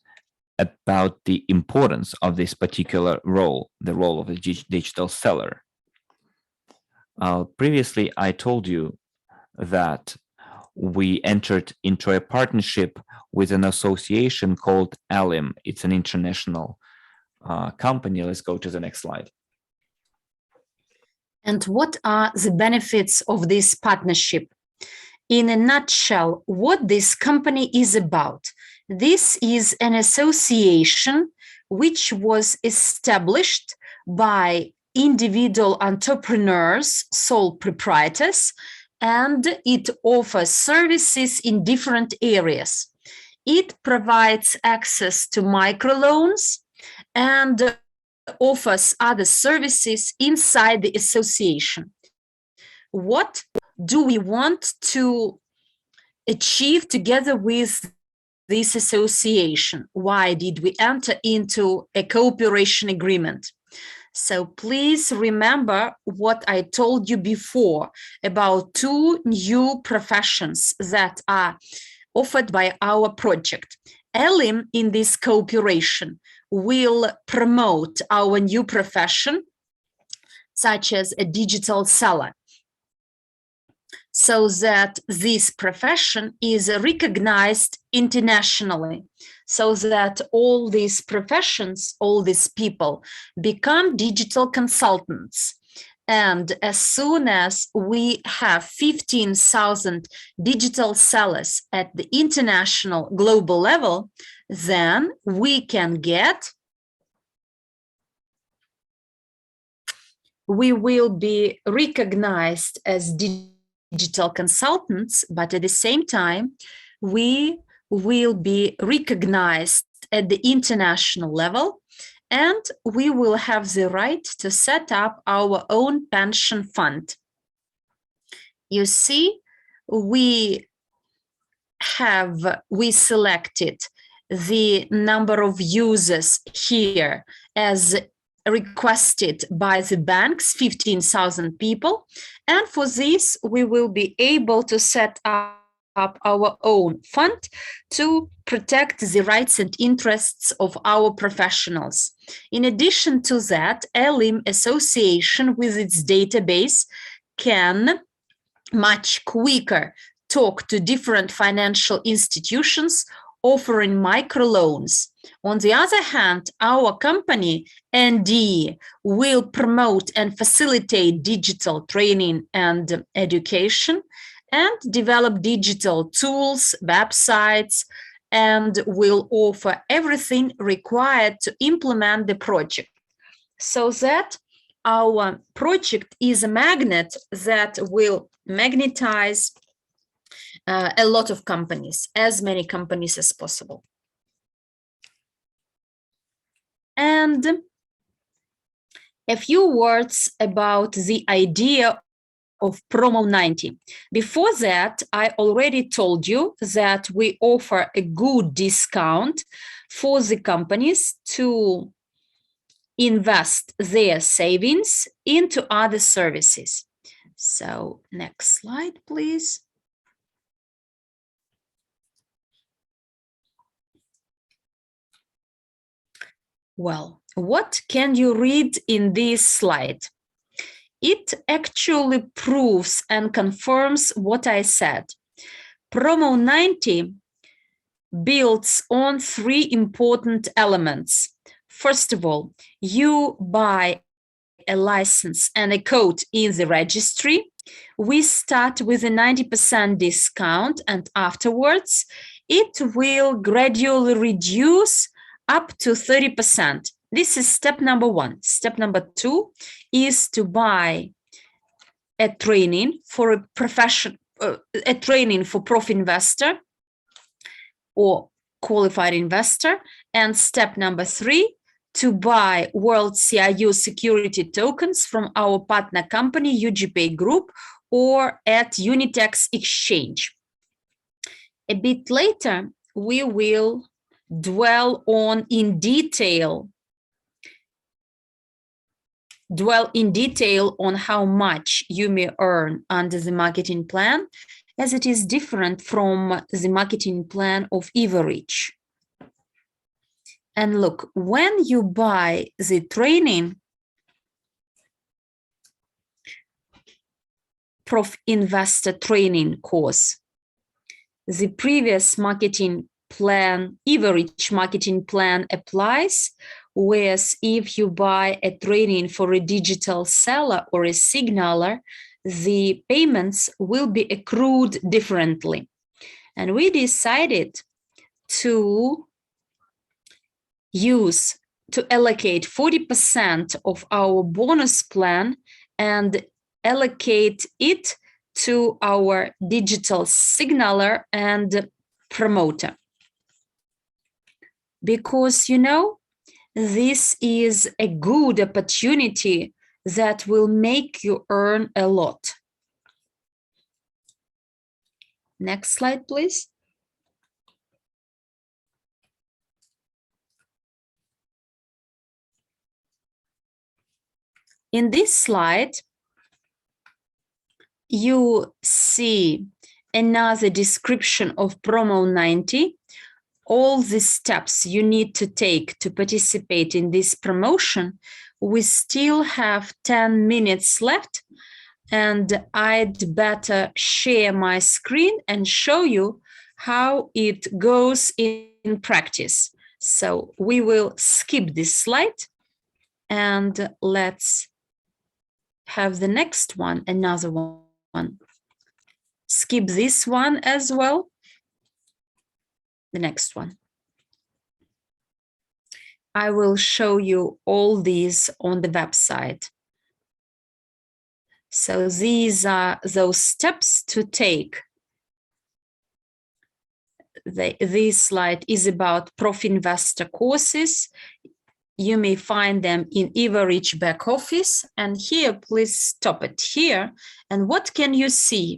about the importance of this particular role, the role of the digital seller. Previously, I told you that we entered into a partnership with an association called ALIM. It's an international company. Let's go to the next slide. And what are the benefits of this partnership? In a nutshell, what this company is about. This is an association which was established by individual entrepreneurs, sole proprietors, and it offers services in different areas. It provides access to microloans and offers other services inside the association. What do we want to achieve together with this association? Why did we enter into a cooperation agreement? So please remember what I told you before about 2 new professions that are offered by our project. Elim in this cooperation will promote our new profession, such as a digital seller, so that this profession is recognized internationally, so that all these professions, all these people become digital consultants. And as soon as we have 15,000 digital sellers at the international global level, then we will be recognized as digital consultants, but at the same time, we will be recognized at the international level, and we will have the right to set up our own pension fund. You see, we selected the number of users here as requested by the banks, 15,000 people. And for this, we will be able to set up our own fund to protect the rights and interests of our professionals. In addition to that, Elim Association with its database can much quicker talk to different financial institutions offering microloans. On the other hand, our company, NEEW, will promote and facilitate digital training and education and develop digital tools, websites, and will offer everything required to implement the project, so that our project is a magnet that will magnetize a lot of companies, as many companies as possible. And a few words about the idea of Promo 90. Before that, I already told you that we offer a good discount for the companies to invest their savings into other services. So next slide, please. Well, what can you read in this slide? It actually proves and confirms what I said. Promo 90 builds on three important elements. First of all, you buy a license and a code in the registry. We start with a 90% discount, and afterwards it will gradually reduce up to 30%. This is step number one. Step number two is to buy a training for a profession, a training for prof investor or qualified investor. And step number three, to buy World CIU security tokens from our partner company, UGPay Group, or at Unitex Exchange. A bit later, we will dwell in detail on how much you may earn under the marketing plan, as it is different from the marketing plan of Evorich. And look, when you buy the training, Prof Investor training course, the previous marketing plan, Evorich marketing plan applies, whereas if you buy a training for a digital seller or a signaler, the payments will be accrued differently. And we decided to allocate 40% of our bonus plan and allocate it to our digital signaler and promoter. Because, you know, this is a good opportunity that will make you earn a lot. Next slide, please. In this slide, you see another description of Promo 90 all the steps you need to take to participate in this promotion, we still have 10 minutes left, and I'd better share my screen and show you how it goes in practice. So we will skip this slide and let's have the next one, another one. Skip this one as well. The next one. I will show you all these on the website. So these are those steps to take. This slide is about Profinvestor courses. You may find them in Evorich back office. And here, please stop it here. And what can you see?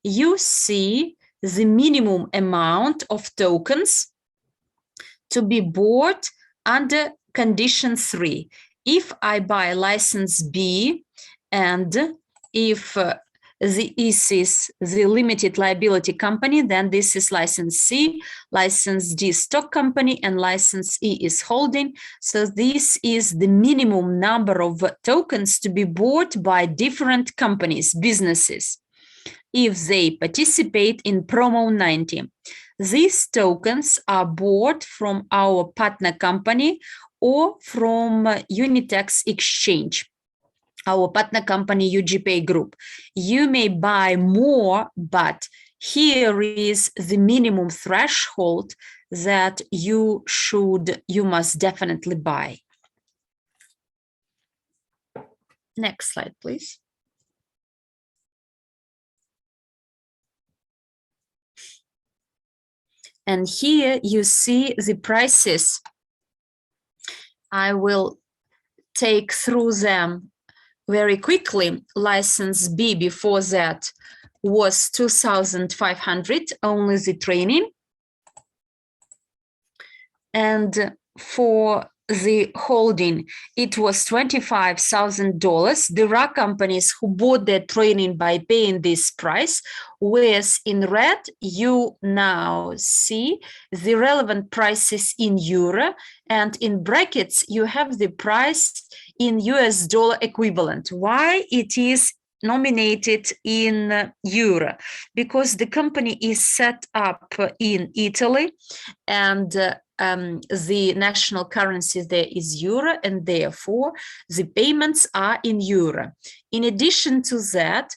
You see the minimum amount of tokens to be bought under condition 3. If I buy license B and if this is the limited liability company, then this is license C, license D stock company, and license E is holding. So this is the minimum number of tokens to be bought by different companies, businesses, if they participate in Promo 90. These tokens are bought from our partner company or from Unitex Exchange, our partner company UGPay Group. You may buy more, but here is the minimum threshold that you must definitely buy. Next slide, please. And here you see the prices. I will take through them very quickly. License B before that was 2,500, only the training. And for the holding, it was $25,000. There are companies who bought their training by paying this price, whereas in red, you now see the relevant prices in euro, and in brackets, you have the price in US dollar equivalent. Why it is nominated in euro? Because the company is set up in Italy, and the national currency there is euro, and therefore the payments are in euro. In addition to that,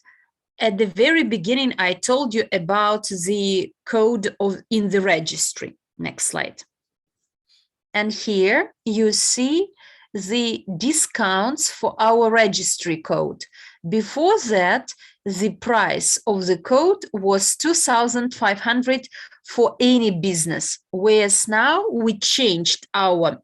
at the very beginning, I told you about the code in the registry. Next slide. And here you see the discounts for our registry code. Before that, the price of the code was 2,500 for any business, whereas now we changed our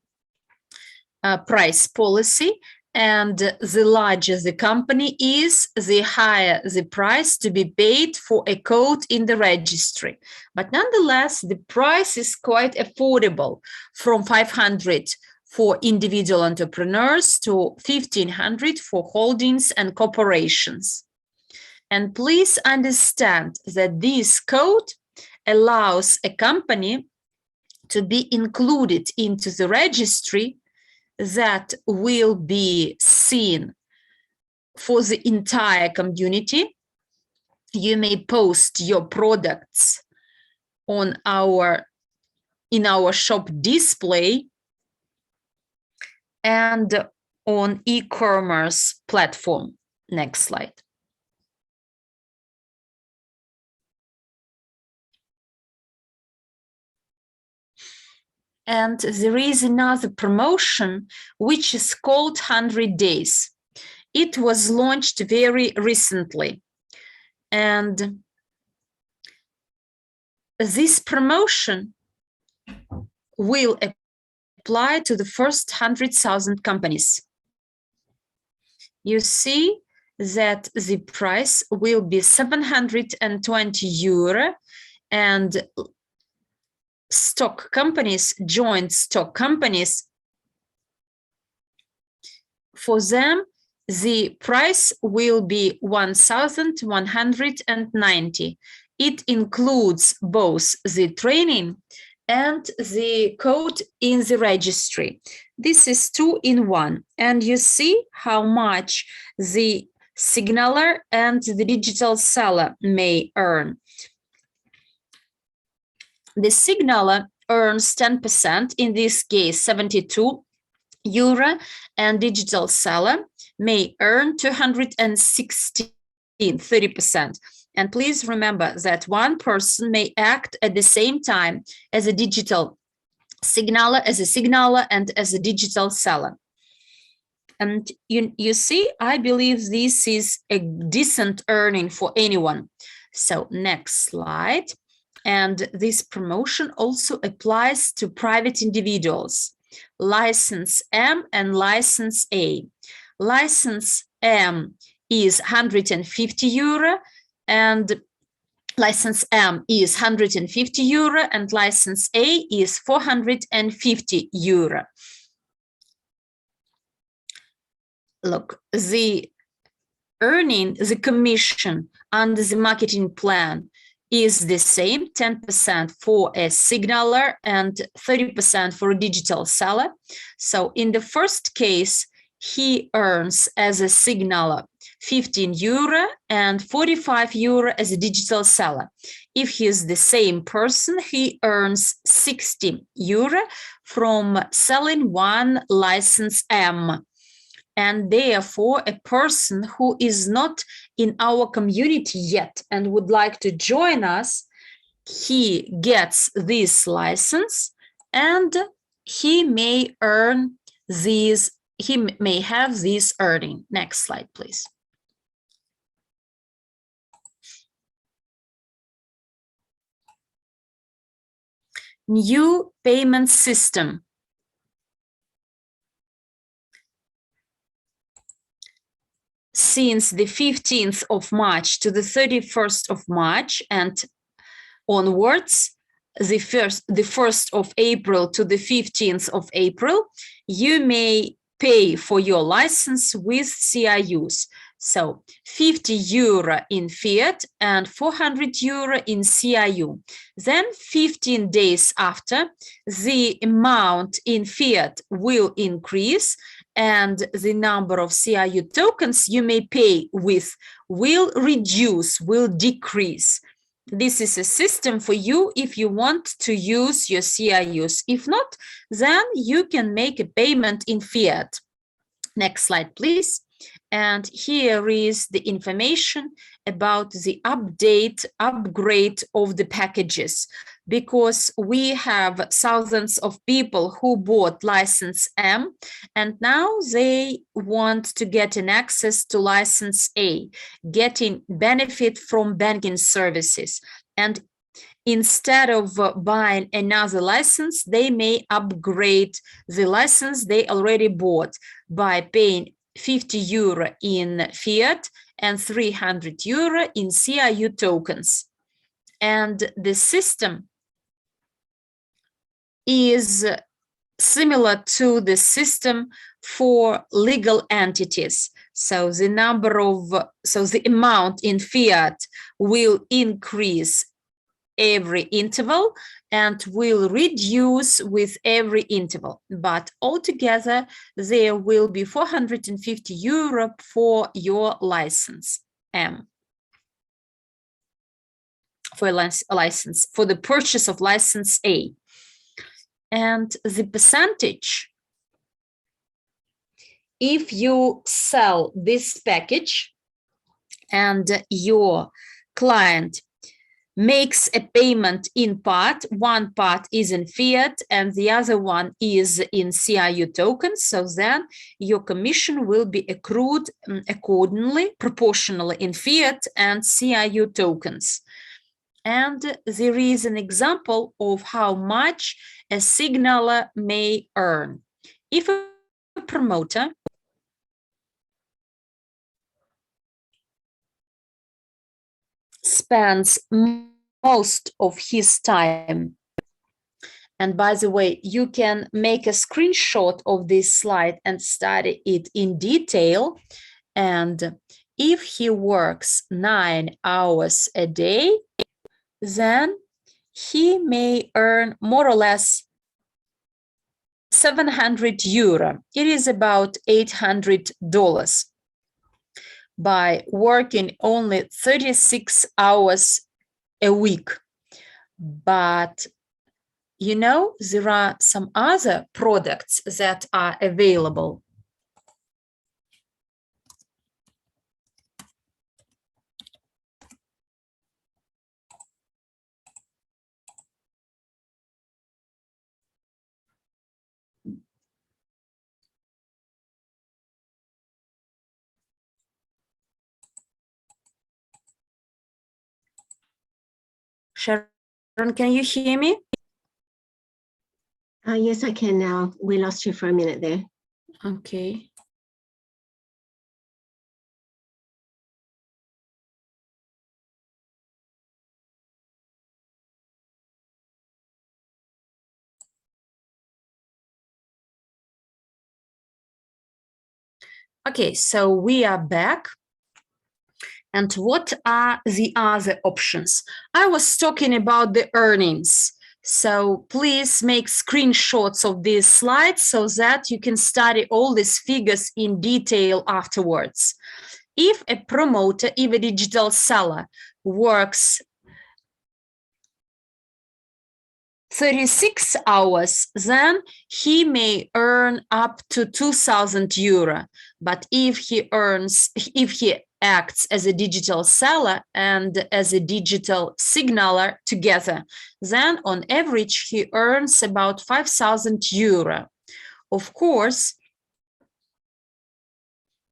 price policy, and the larger the company is, the higher the price to be paid for a code in the registry. But nonetheless, the price is quite affordable, from 500 for individual entrepreneurs to 1,500 for holdings and corporations. And please understand that this code allows a company to be included into the registry that will be seen for the entire community. You may post your products on in our shop display and on e-commerce platform. Next slide. And there is another promotion which is called 100 Days. It was launched very recently. And this promotion will apply to the first 100,000 companies. You see that the price will be 720 euro, and stock companies, joint stock companies, for them, the price will be 1,190. It includes both the training and the code in the registry. This is 2 in 1. And you see how much the signaler and the digital seller may earn. The signaler earns 10%, in this case 72 euro, and digital seller may earn 216, 30%. And please remember that one person may act at the same time as a digital signaler, and as a digital seller. And you see, I believe this is a decent earning for anyone. So next slide. And this promotion also applies to private individuals. License M and License A. License M is 150 euro, and License M is 150 euro, and License A is 450 euro. Look, the earning, the commission under the marketing plan is the same, 10% for a signaler and 30% for a digital seller. So in the first case, he earns as a signaler 15 euro and 45 euro as a digital seller. If he is the same person, he earns 60 euro from selling one license M. And therefore, a person who is not in our community yet and would like to join us, he gets this license and he may earn these, he may have this earning. Next slide, please. New payment system. Since the 15th of March to the 31st of March and onwards, the 1st of April to the 15th of April, you may pay for your license with CIUs. So 50 euro in fiat and 400 euro in CIU. Then 15 days after, the amount in fiat will increase and the number of CIU tokens you may pay with will reduce, will decrease. This is a system for you if you want to use your CIUs. If not, then you can make a payment in fiat. Next slide, please. And here is the information about the upgrade of the packages, because we have thousands of people who bought license M and now they want to get an access to license A, getting benefit from banking services. And instead of buying another license, they may upgrade the license they already bought by paying 50 euro in fiat and 300 euro in CIU tokens. And the system is similar to the system for legal entities. So the amount in fiat will increase every interval and will reduce with every interval. But altogether, there will be 450 euro for your license M. For a license, for the purchase of license A. And the percentage, if you sell this package and your client makes a payment in part, one part is in fiat and the other one is in CIU tokens, so then your commission will be accrued accordingly, proportionally in fiat and CIU tokens. And there is an example of how much a signaler may earn. If a promoter spends most of his time, and by the way, you can make a screenshot of this slide and study it in detail. And if he works 9 hours a day, then he may earn more or less 700 euro. It is about $800 by working only 36 hours a week. But you know, there are some other products that are available. Sharon, can you hear me? Yes, I can now. We lost you for a minute there. Okay. Okay, so we are back. And what are the other options? I was talking about the earnings. So please make screenshots of these slides so that you can study all these figures in detail afterwards. If a promoter, if a digital seller works 36 hours, then he may earn up to 2,000 euro. But if he acts as a digital seller and as a digital signaler together, then on average he earns about 5,000 euro. Of course,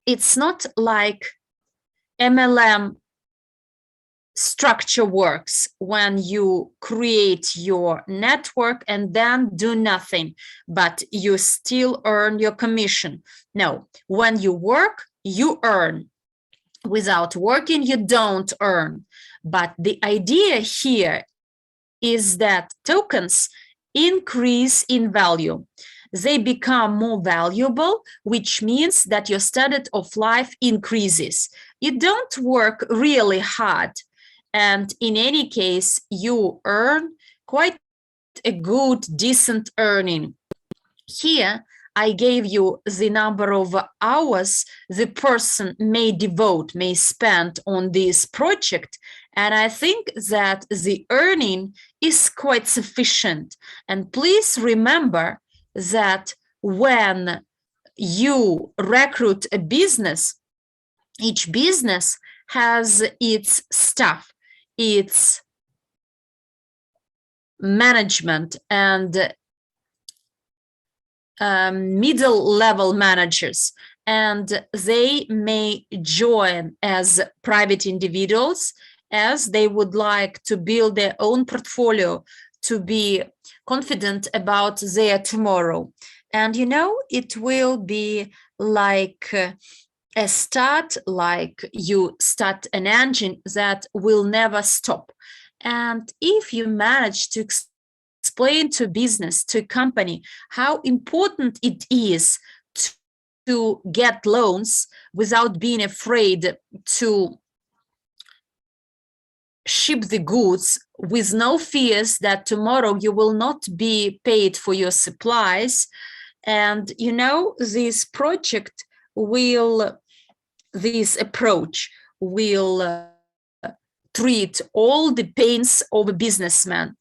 it's not like MLM structure works when you create your network and then do nothing, but you still earn your commission. No, when you work, you earn. Without working, you don't earn. But the idea here is that tokens increase in value. They become more valuable, which means that your standard of life increases. You don't work really hard. And in any case, you earn quite a good, decent earning. Here, I gave you the number of hours the person may devote, may spend on this project. And I think that the earning is quite sufficient. And please remember that when you recruit a business, each business has its staff, its management and middle level managers, and they may join as private individuals as they would like to build their own portfolio, to be confident about their tomorrow. And you know, it will be like a start, like you start an engine that will never stop. And if you manage to explain to business, to a company, how important it is to get loans without being afraid to ship the goods, with no fears that tomorrow you will not be paid for your supplies. And you know, this project will, this approach will treat all the pains of a businessman,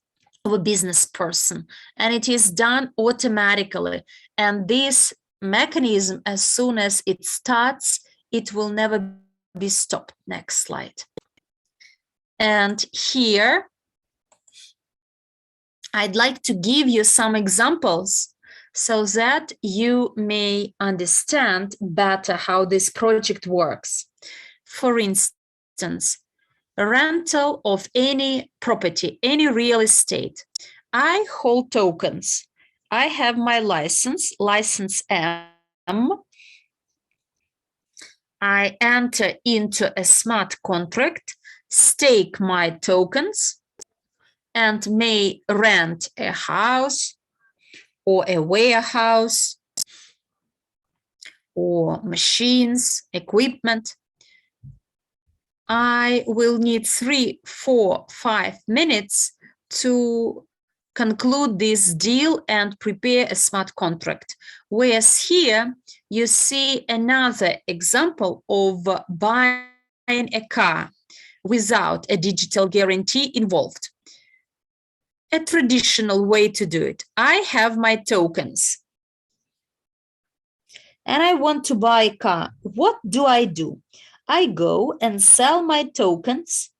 of a business person, and it is done automatically. And this mechanism, as soon as it starts, it will never be stopped. Next slide. And here, I'd like to give you some examples so that you may understand better how this project works. For instance, rental of any property, any real estate. I hold tokens. I have my license M. I enter into a smart contract, stake my tokens, and may rent a house or a warehouse or machines, equipment. I will need 3, 4, 5 minutes to conclude this deal and prepare a smart contract. Whereas here you see another example of buying a car without a digital guarantee involved. A traditional way to do it. I have my tokens and I want to buy a car. What do? I go and sell my tokens,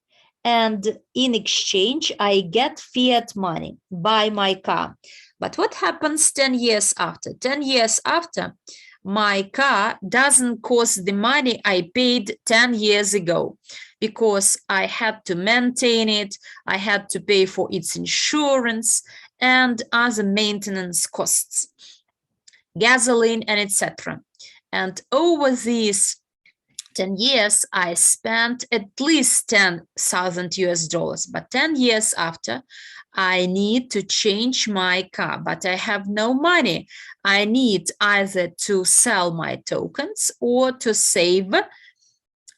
and in exchange, I get fiat money, buy my car. But what happens 10 years after? 10 years after, my car doesn't cost the money I paid 10 years ago because I had to maintain it, I had to pay for its insurance and other maintenance costs, gasoline, and etc. And over these 10 years, I spent at least 10,000 US dollars, but 10 years after, I need to change my car, but I have no money. I need either to sell my tokens or to save,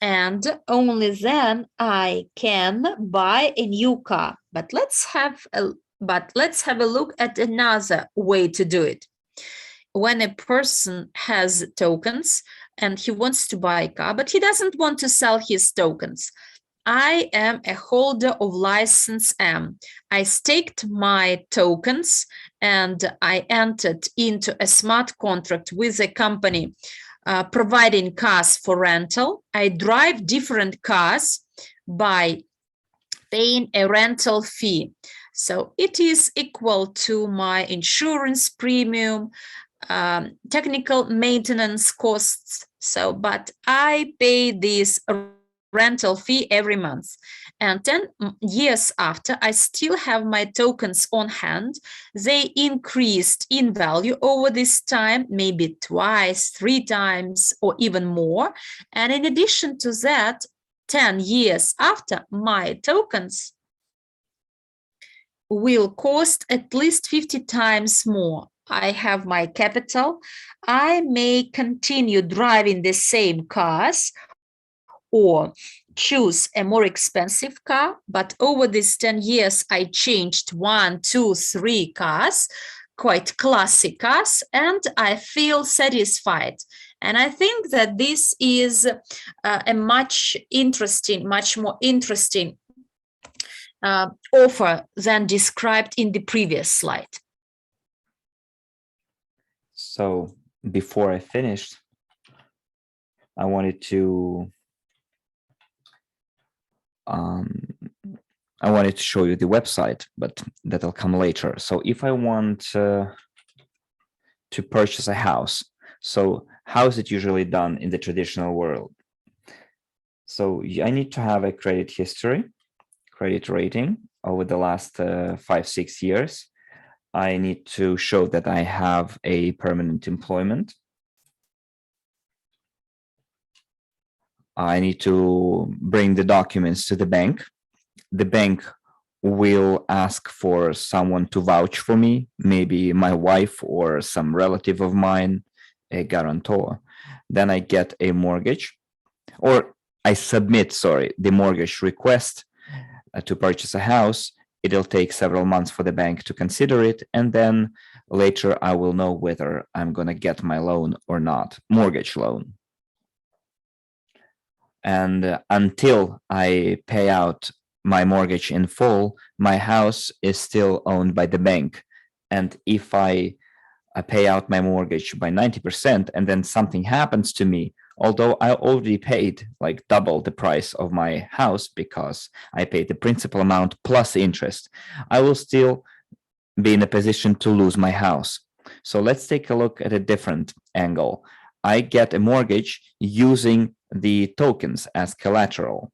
and only then I can buy a new car. But let's have a look at another way to do it. When a person has tokens and he wants to buy a car, but he doesn't want to sell his tokens. I am a holder of license M. I staked my tokens and I entered into a smart contract with a company providing cars for rental. I drive different cars by paying a rental fee. So it is equal to my insurance premium, technical maintenance costs. So, but I pay this rental fee every month. And 10 years after, I still have my tokens on hand. They increased in value over this time, maybe twice, 3 times, or even more. And in addition to that, 10 years after, my tokens will cost at least 50 times more. I have my capital. I may continue driving the same cars or choose a more expensive car, but over these 10 years, I changed 1, 2, 3 cars, quite classic cars, and I feel satisfied. And I think that this is a much more interesting offer than described in the previous slide. So before I finished, I wanted to show you the website, but that'll come later. So if I want to purchase a house, so how is it usually done in the traditional world? So I need to have a credit history, credit rating over the last 5-6 years. I need to show that I have a permanent employment. I need to bring the documents to the bank. The bank will ask for someone to vouch for me, maybe my wife or some relative of mine, a guarantor. Then I get a mortgage, or I submit, the mortgage request to purchase a house. It'll take several months for the bank to consider it, and then later I will know whether I'm going to get my loan or not, mortgage loan. And until I pay out my mortgage in full, my house is still owned by the bank. And if I pay out my mortgage by 90% and then something happens to me, although I already paid like double the price of my house because I paid the principal amount plus interest, I will still be in a position to lose my house. So let's take a look at a different angle. I get a mortgage using the tokens as collateral.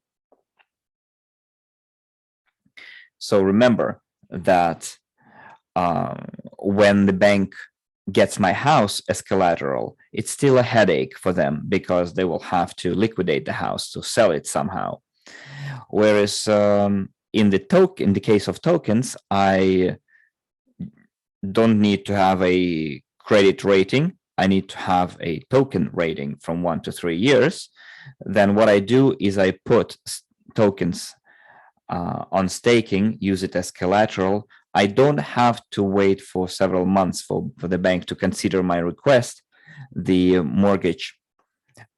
So remember that when the bank gets my house as collateral, it's still a headache for them because they will have to liquidate the house to sell it somehow. Whereas in the case of tokens, I don't need to have a credit rating. I need to have a token rating from 1 to 3 years. Then what I do is I put tokens on staking, use it as collateral, I don't have to wait for several months for the bank to consider my request. The mortgage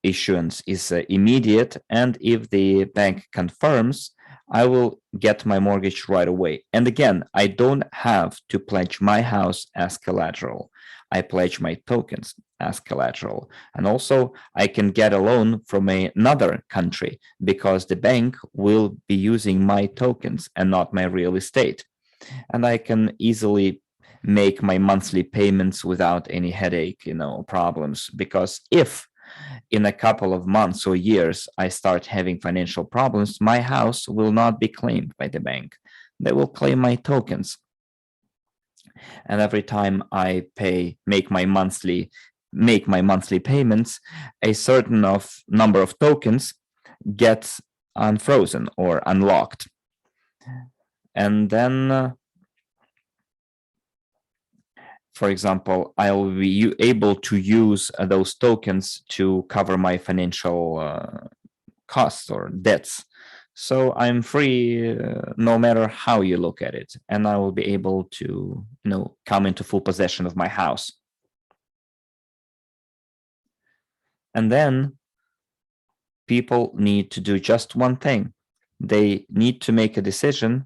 issuance is immediate, and if the bank confirms, I will get my mortgage right away. And again, I don't have to pledge my house as collateral. I pledge my tokens as collateral. And also, I can get a loan from another country because the bank will be using my tokens and not my real estate. And I can easily make my monthly payments without any headache, problems. Because if in a couple of months or years I start having financial problems, my house will not be claimed by the bank. They will claim my tokens. And every time I make my monthly payments, a certain number of tokens gets unfrozen or unlocked. And then for example, I will be able to use those tokens to cover my financial costs or debts. So I'm free no matter how you look at it, and I will be able to, come into full possession of my house. And then people need to do just one thing. They need to make a decision,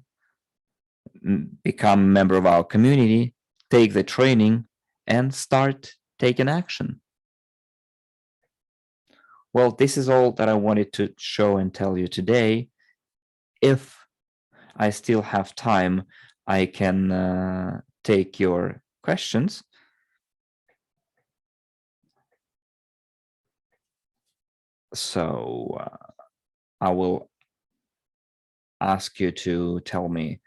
become a member of our community, take the training, and start taking action. Well, this is all that I wanted to show and tell you today. If I still have time, I can take your questions. So I will ask you to tell me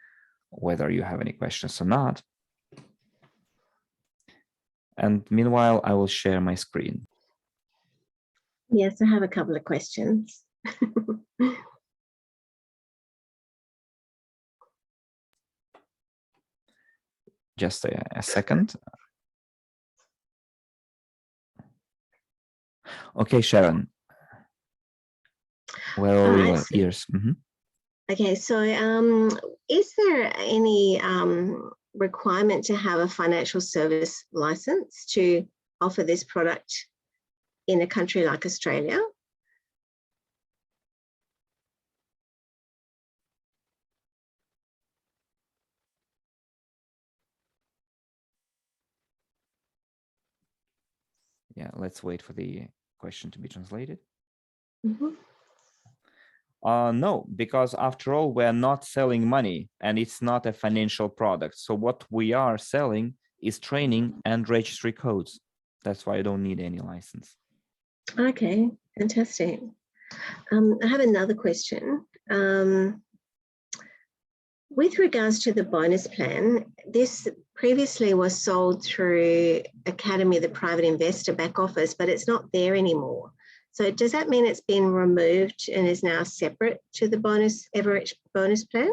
whether you have any questions or not. And meanwhile, I will share my screen. Yes, I have a couple of questions. Just a second. Okay, Sharon. Where are your ears? Mm-hmm. Okay, so is there any requirement to have a financial service license to offer this product in a country like Australia? Yeah, let's wait for the question to be translated. Mm-hmm. No, because after all, we're not selling money and it's not a financial product. So what we are selling is training and registry codes. That's why I don't need any license. Okay, fantastic. I have another question. With regards to the bonus plan, this previously was sold through Academy, the private investor back office, but it's not there anymore. So does that mean it's been removed and is now separate to the Evorich bonus plan?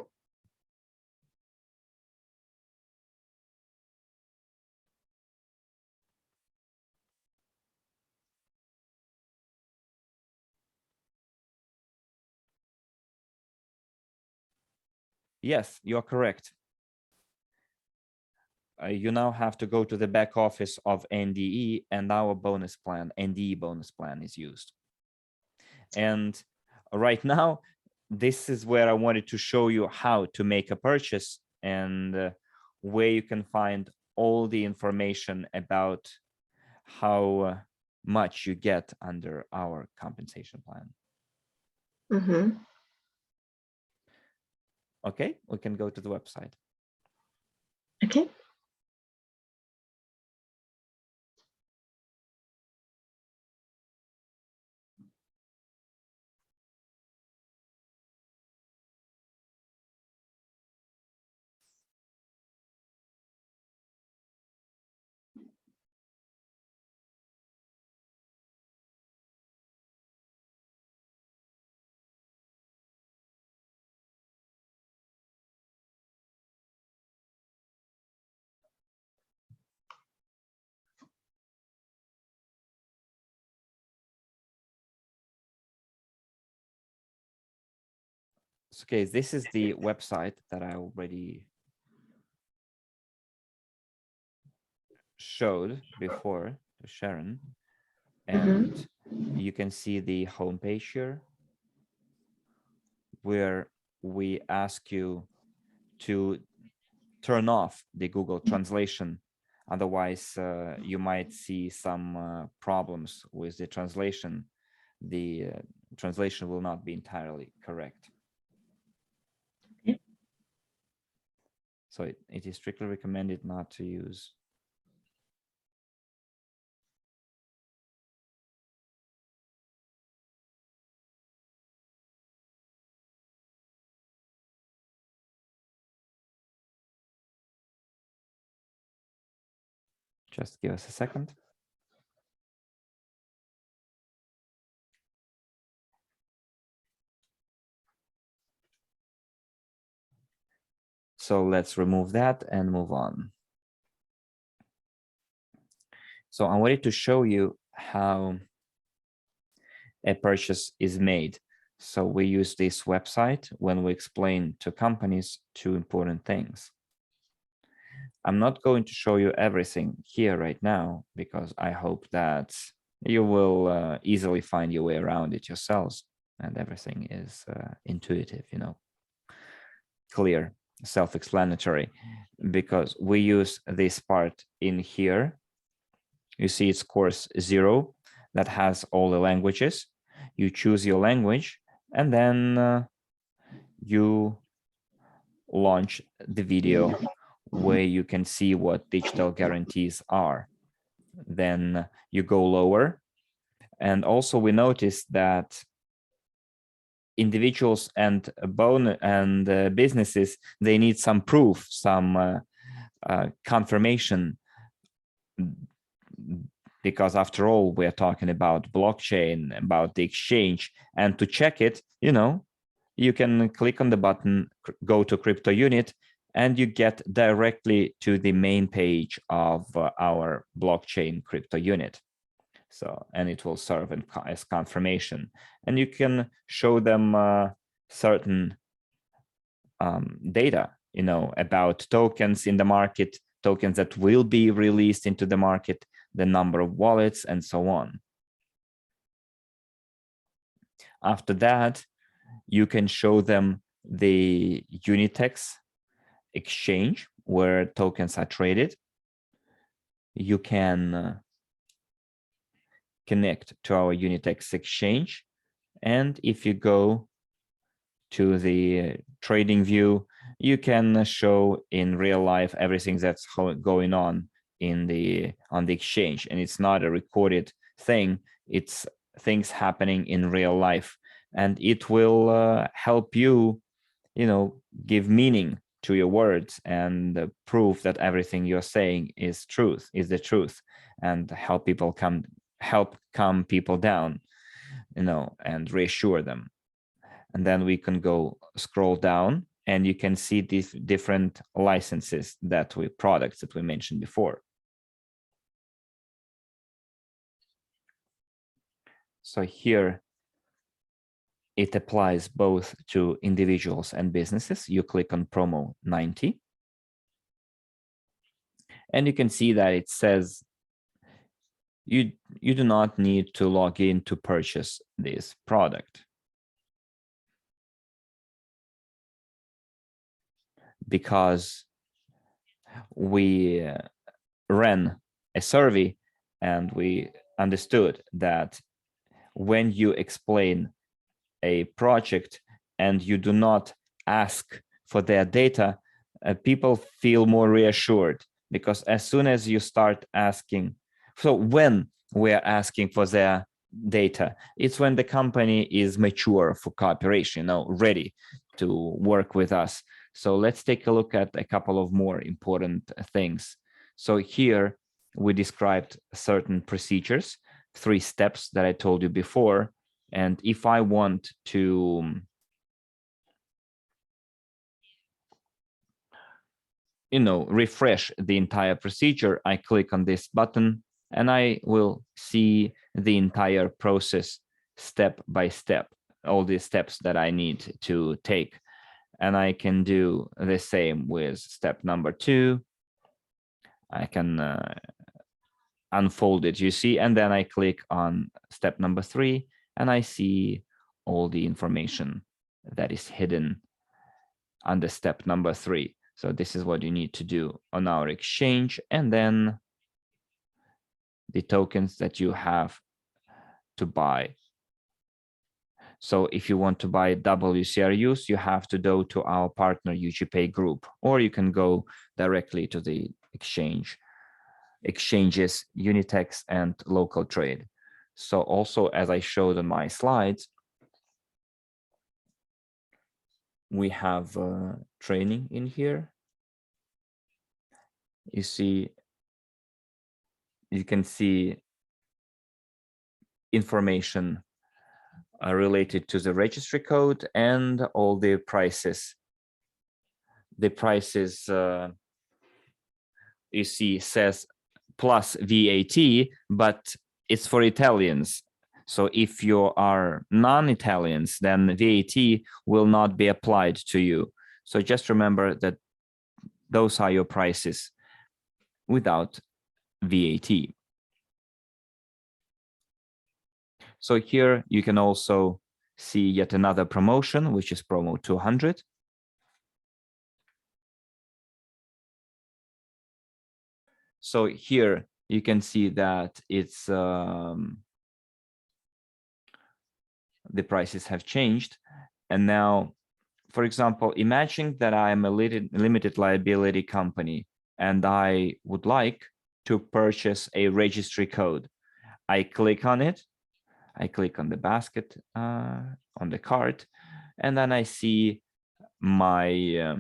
Yes, you're correct. You now have to go to the back office of NDE, and our bonus plan, NDE bonus plan, is used. And right now, this is where I wanted to show you how to make a purchase and where you can find all the information about how much you get under our compensation plan. Mm-hmm. Okay, we can go to the website. Okay. Okay, this is the website that I already showed before to Sharon, and you can see the homepage here where we ask you to turn off the Google translation. Otherwise, you might see some problems with the translation. The translation will not be entirely correct. Okay. So it is strictly recommended not to use. Just give us a second. So let's remove that and move on. So I wanted to show you how a purchase is made. So we use this website when we explain to companies two important things. I'm not going to show you everything here right now because I hope that you will easily find your way around it yourselves, and everything is intuitive, you know, clear, self-explanatory, because we use this part in here. You see it's course 0 that has all the languages. You choose your language and then you launch the video where you can see what digital guarantees are. Then you go lower. And also we noticed that individuals and businesses, they need some proof, some confirmation, because after all, we're talking about blockchain, about the exchange, and to check it, you know, you can click on the button, go to crypto unit, and you get directly to the main page of our blockchain crypto unit. So, and it will serve as confirmation, and you can show them certain data, you know, about tokens in the market, tokens that will be released into the market, the number of wallets, and so on. After that, you can show them the Unitex exchange where tokens are traded. You can connect to our Unitex exchange. And if you go to the trading view, you can show in real life everything that's going on the exchange. And it's not a recorded thing, it's things happening in real life. And it will help you, you know, give meaning to your words and prove that everything you're saying is the truth, and help calm people down, you know, and reassure them. And then we can go scroll down and you can see these different licenses products that we mentioned before. So here it applies both to individuals and businesses. You click on promo 90. And you can see that it says you do not need to log in to purchase this product, because we ran a survey and we understood that when you explain a project and you do not ask for their data, people feel more reassured, because as soon as you start asking, so when we're asking for their data, it's when the company is mature for cooperation, you know, ready to work with us. So let's take a look at a couple of more important things. So here we described certain procedures, 3 steps that I told you before. And if I want to, you know, refresh the entire procedure, I click on this button and I will see the entire process step by step, all the steps that I need to take. And I can do the same with step number 2. I can unfold it, you see, and then I click on step number 3 and I see all the information that is hidden under step number 3. So this is what you need to do on our exchange, and then the tokens that you have to buy. So if you want to buy WCRUs, you have to go to our partner UGPay group, or you can go directly to the exchanges, Unitex and local trade. So also, as I showed on my slides, we have training in here. You see, you can see information related to the registry code and all the prices. The prices you see says plus VAT, but it's for Italians. So if you are non-Italians, then VAT will not be applied to you. So just remember that those are your prices without VAT. So here you can also see yet another promotion, which is promo 200. So here you can see that it's the prices have changed. And now, for example, imagine that I am a limited liability company and I would like to purchase a registry code. I click on it. I click on the basket, on the cart, and then I see my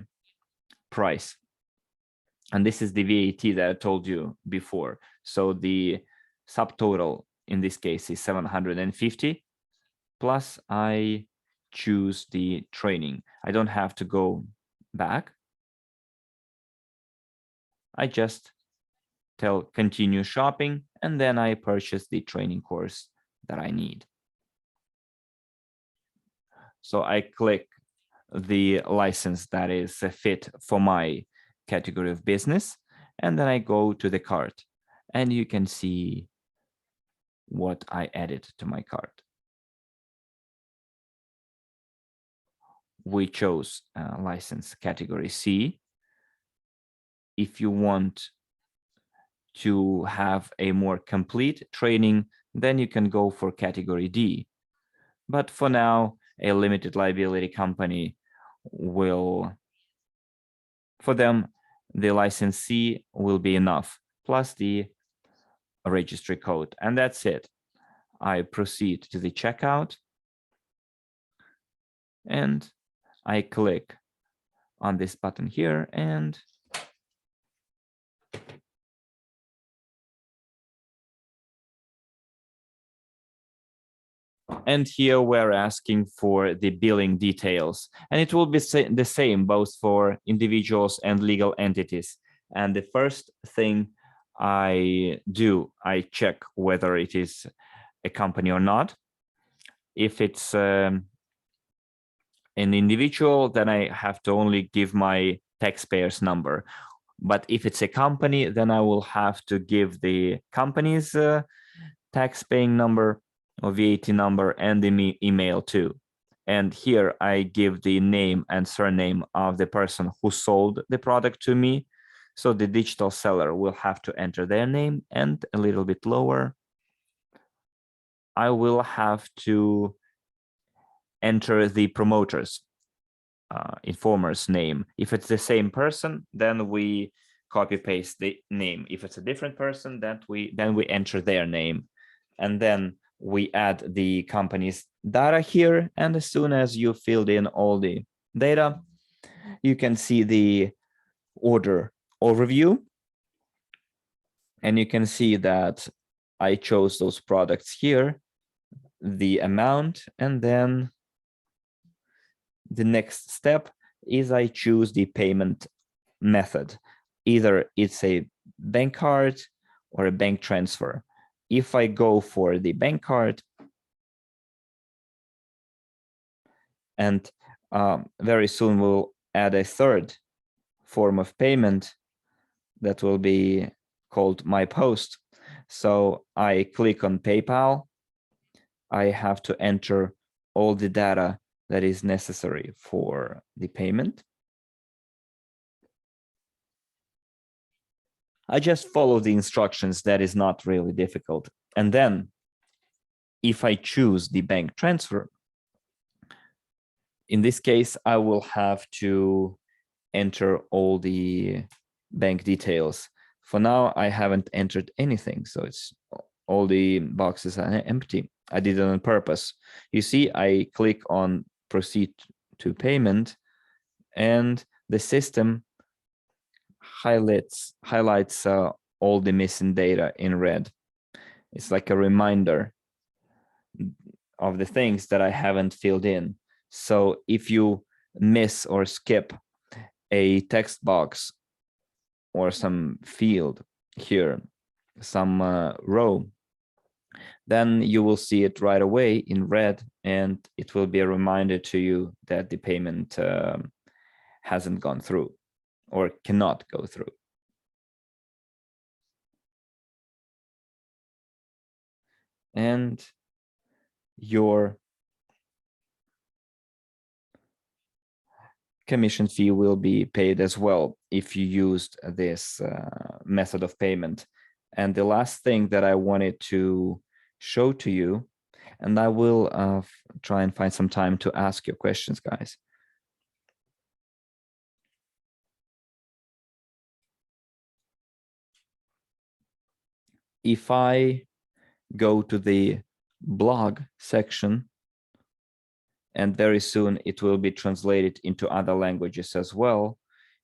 price. And this is the VAT that I told you before. So the subtotal in this case is 750, plus I choose the training. I don't have to go back. I just tell continue shopping, and then I purchase the training course that I need. So I click the license that is a fit for my category of business, and then I go to the cart, and you can see what I added to my cart. We chose license category C. If you want to have a more complete training, then you can go for category D. But for now, a limited liability company will, for them, the license C will be enough, plus the registry code, and that's it. I proceed to the checkout, and I click on this button here, and here we're asking for the billing details, and it will be the same both for individuals and legal entities. And the first thing I do, I check whether it is a company or not. If it's an individual, then I have to only give my taxpayer's number. But if it's a company, then I will have to give the company's tax-paying number or VAT number and the email too. And here I give the name and surname of the person who sold the product to me. So the digital seller will have to enter their name, and a little bit lower, I will have to enter the promoter's informer's name. If it's the same person, then we copy paste the name. If it's a different person, then we enter their name, and then we add the company's data here. And as soon as you filled in all the data, you can see the order overview, and you can see that I chose those products here, the amount, and then the next step is I choose the payment method. Either it's a bank card or a bank transfer. If I go for the bank card and very soon we'll add a third form of payment that will be called My Post. So I click on PayPal. I have to enter all the data that is necessary for the payment. I just follow the instructions. That is not really difficult. And then if I choose the bank transfer, in this case, I will have to enter all the bank details. For now, I haven't entered anything, so it's all the boxes are empty. I did it on purpose. You see, I click on proceed to payment, and the system highlights all the missing data in red. It's like a reminder of the things that I haven't filled in. So if you miss or skip a text box or some field here, some row, then you will see it right away in red, and it will be a reminder to you that the payment hasn't gone through or cannot go through. And your commission fee will be paid as well if you used this method of payment. And the last thing that I wanted to show to you, and I will try and find some time to ask your questions, guys. If I go to the blog section, and very soon it will be translated into other languages as well,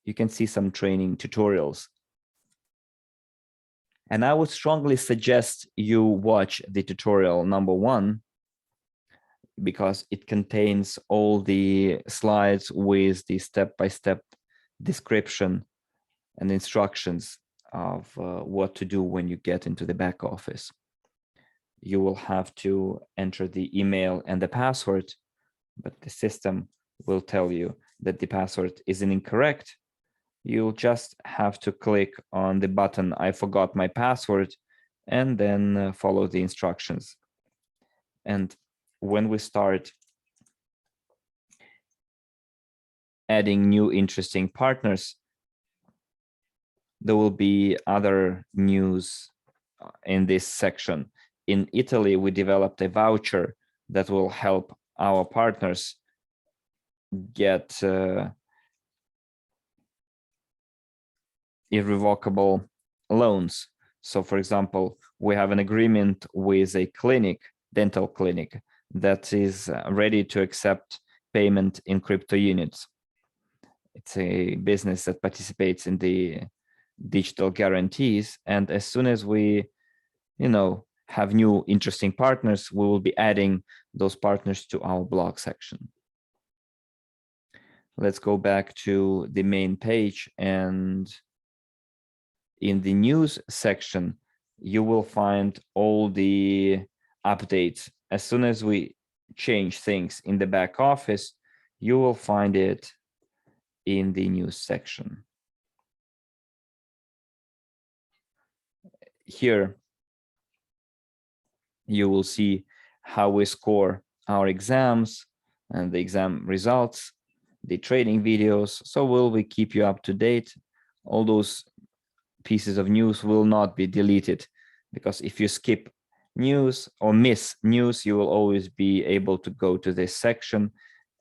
you can see some training tutorials. And I would strongly suggest you watch the tutorial number 1, because it contains all the slides with the step-by-step description and instructions of what to do when you get into the back office. You will have to enter the email and the password, but the system will tell you that the password is incorrect. You'll just have to click on the button, I forgot my password, and then follow the instructions. And when we start adding new interesting partners, there will be other news in this section. In Italy, we developed a voucher that will help our partners get irrevocable loans. So for example, we have an agreement with a clinic, dental clinic, that is ready to accept payment in crypto units. It's a business that participates in the digital guarantees. And as soon as we, have new interesting partners, we will be adding those partners to our blog section. Let's go back to the main page, and in the news section, you will find all the updates. As soon as we change things in the back office, you will find it in the news section. Here, you will see how we score our exams and the exam results, the trading videos. So will we keep you up to date? All those pieces of news will not be deleted, because if you skip news or miss news, you will always be able to go to this section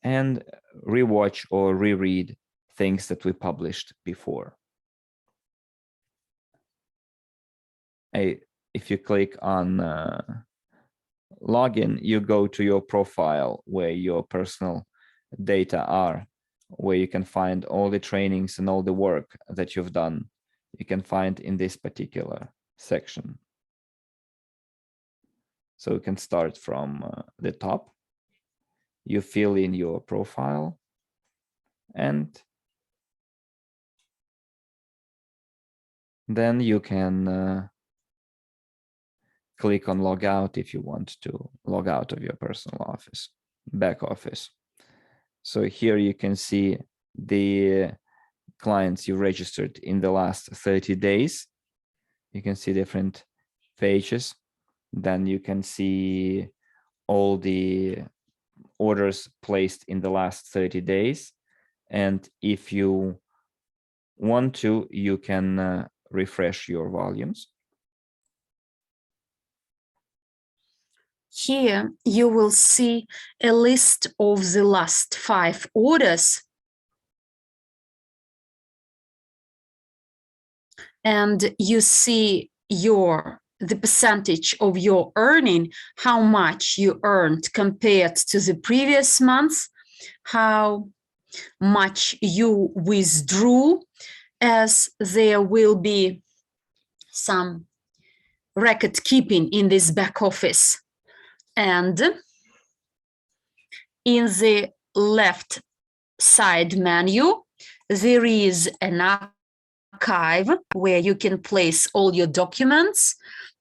and rewatch or reread things that we published before. If you click on login, you go to your profile where your personal data are, where you can find all the trainings and all the work that you've done. You can find in this particular section. So you can start from the top. You fill in your profile, and then you can click on log out if you want to log out of your personal office, back office. So here you can see the clients you registered in the last 30 days. You can see different pages. Then you can see all the orders placed in the last 30 days. And if you want to, you can refresh your volumes. Here you will see a list of the last 5 orders. And you see the percentage of your earning, how much you earned compared to the previous month, how much you withdrew, as there will be some record keeping in this back office. And in the left side menu, there is an archive where you can place all your documents.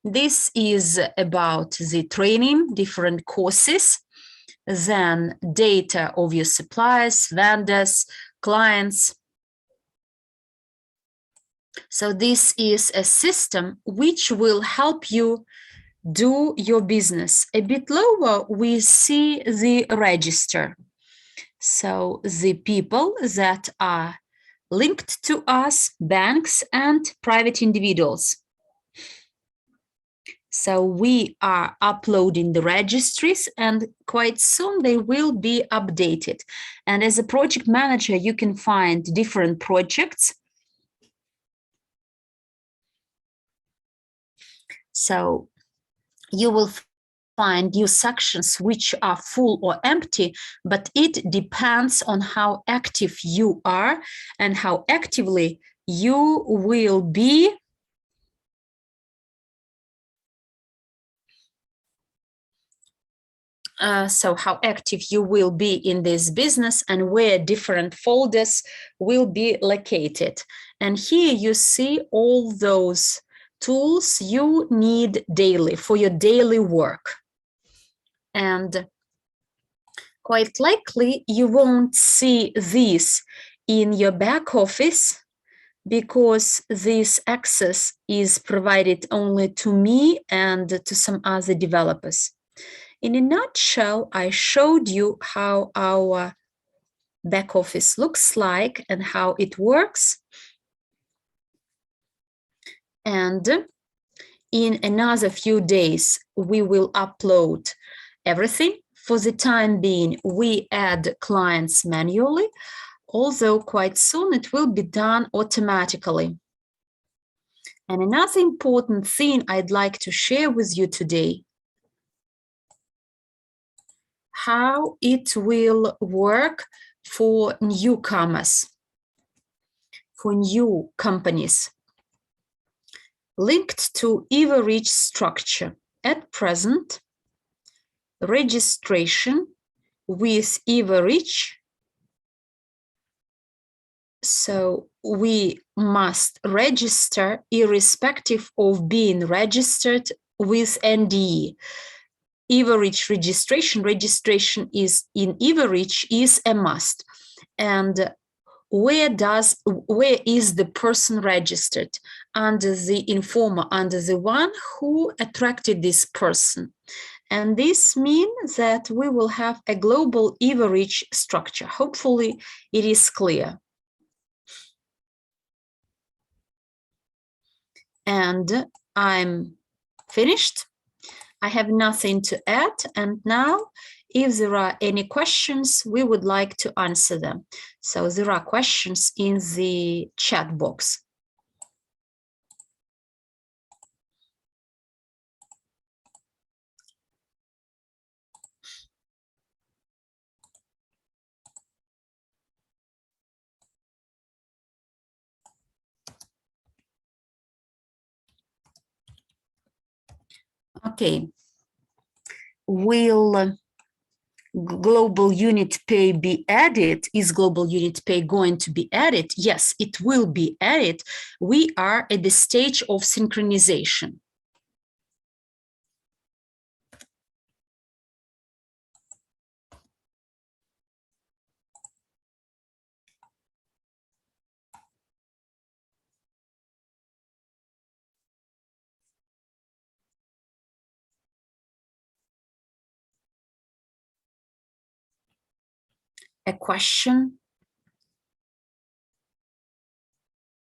This is about the training, different courses, then data of your suppliers, vendors, clients. So this is a system which will help you do your business. A bit lower, we see the register. So the people that are linked to us, banks and private individuals. So we are uploading the registries, and quite soon they will be updated. And as a project manager, you can find different projects. So you will find new sections which are full or empty, but it depends on how active you are and how actively you will be so how active you will be in this business and where different folders will be located. And here you see all those tools you need daily for your daily work. And quite likely you won't see this in your back office because this access is provided only to me and to some other developers. In a nutshell, I showed you how our back office looks like and how it works. And in another few days, we will upload everything. For the time being, we add clients manually, although quite soon it will be done automatically. And another important thing I'd like to share with you today, how it will work for newcomers, for new companies linked to Evorich structure. At present, registration with Evorich, so we must register irrespective of being registered with NDE. Evorich registration is in Evorich is a must. And where is the person registered? Under the informer, under the one who attracted this person. And this means that we will have a global Evorich structure. Hopefully it is clear. And I'm finished. I have nothing to add. And now, if there are any questions, we would like to answer them. So there are questions in the chat box. Okay. Will global unit pay be added? Is global unit pay going to be added? Yes, it will be added. We are at the stage of synchronization. a question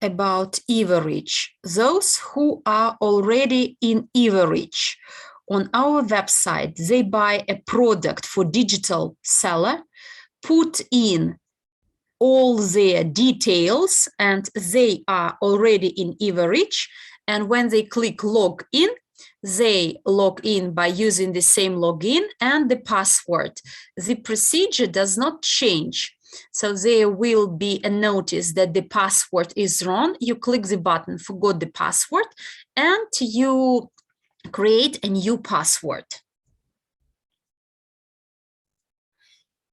about Evorich. Those who are already in Evorich on our website, they buy a product for digital seller, put in all their details, and they are already in Evorich. And when they click log in, they log in by using the same login and the password. The procedure does not change. So there will be a notice that the password is wrong. You click the button, forgot the password, and you create a new password.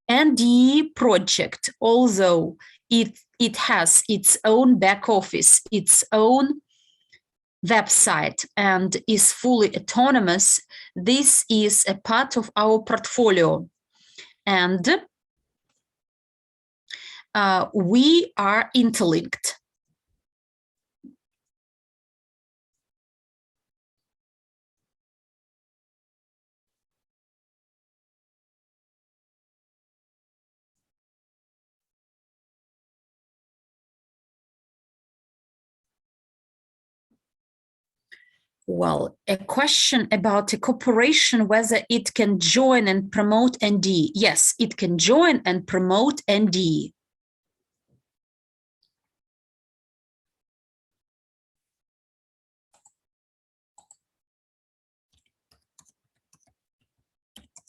And the project, although it has its own back office, its own website, and is fully autonomous, this is a part of our portfolio. And we are interlinked. Well, a question about a corporation, whether it can join and promote ND. Yes, it can join and promote ND.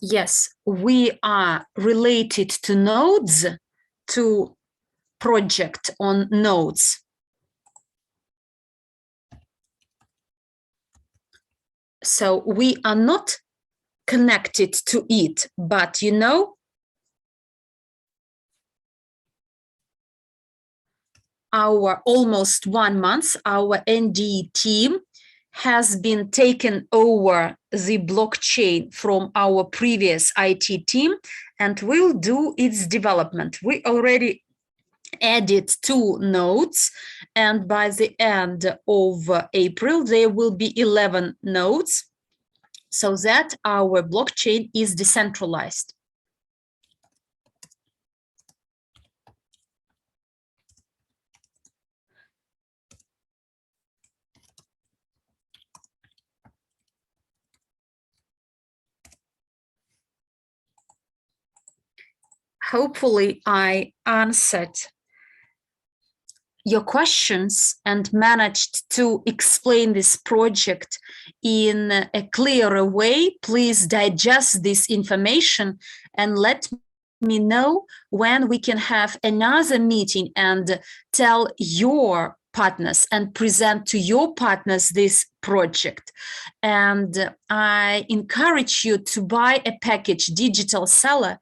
Yes, we are related to nodes, to project on nodes. So we are not connected to it, but you know, our almost 1 month, our ND team has been taken over the blockchain from our previous IT team and will do its development. We already added 2 nodes, and by the end of April, there will be 11 nodes, so that our blockchain is decentralized. Hopefully, I answered your questions and managed to explain this project in a clearer way. Please digest this information and let me know when we can have another meeting and tell your partners and present to your partners this project. And I encourage you to buy a package, Digital Seller.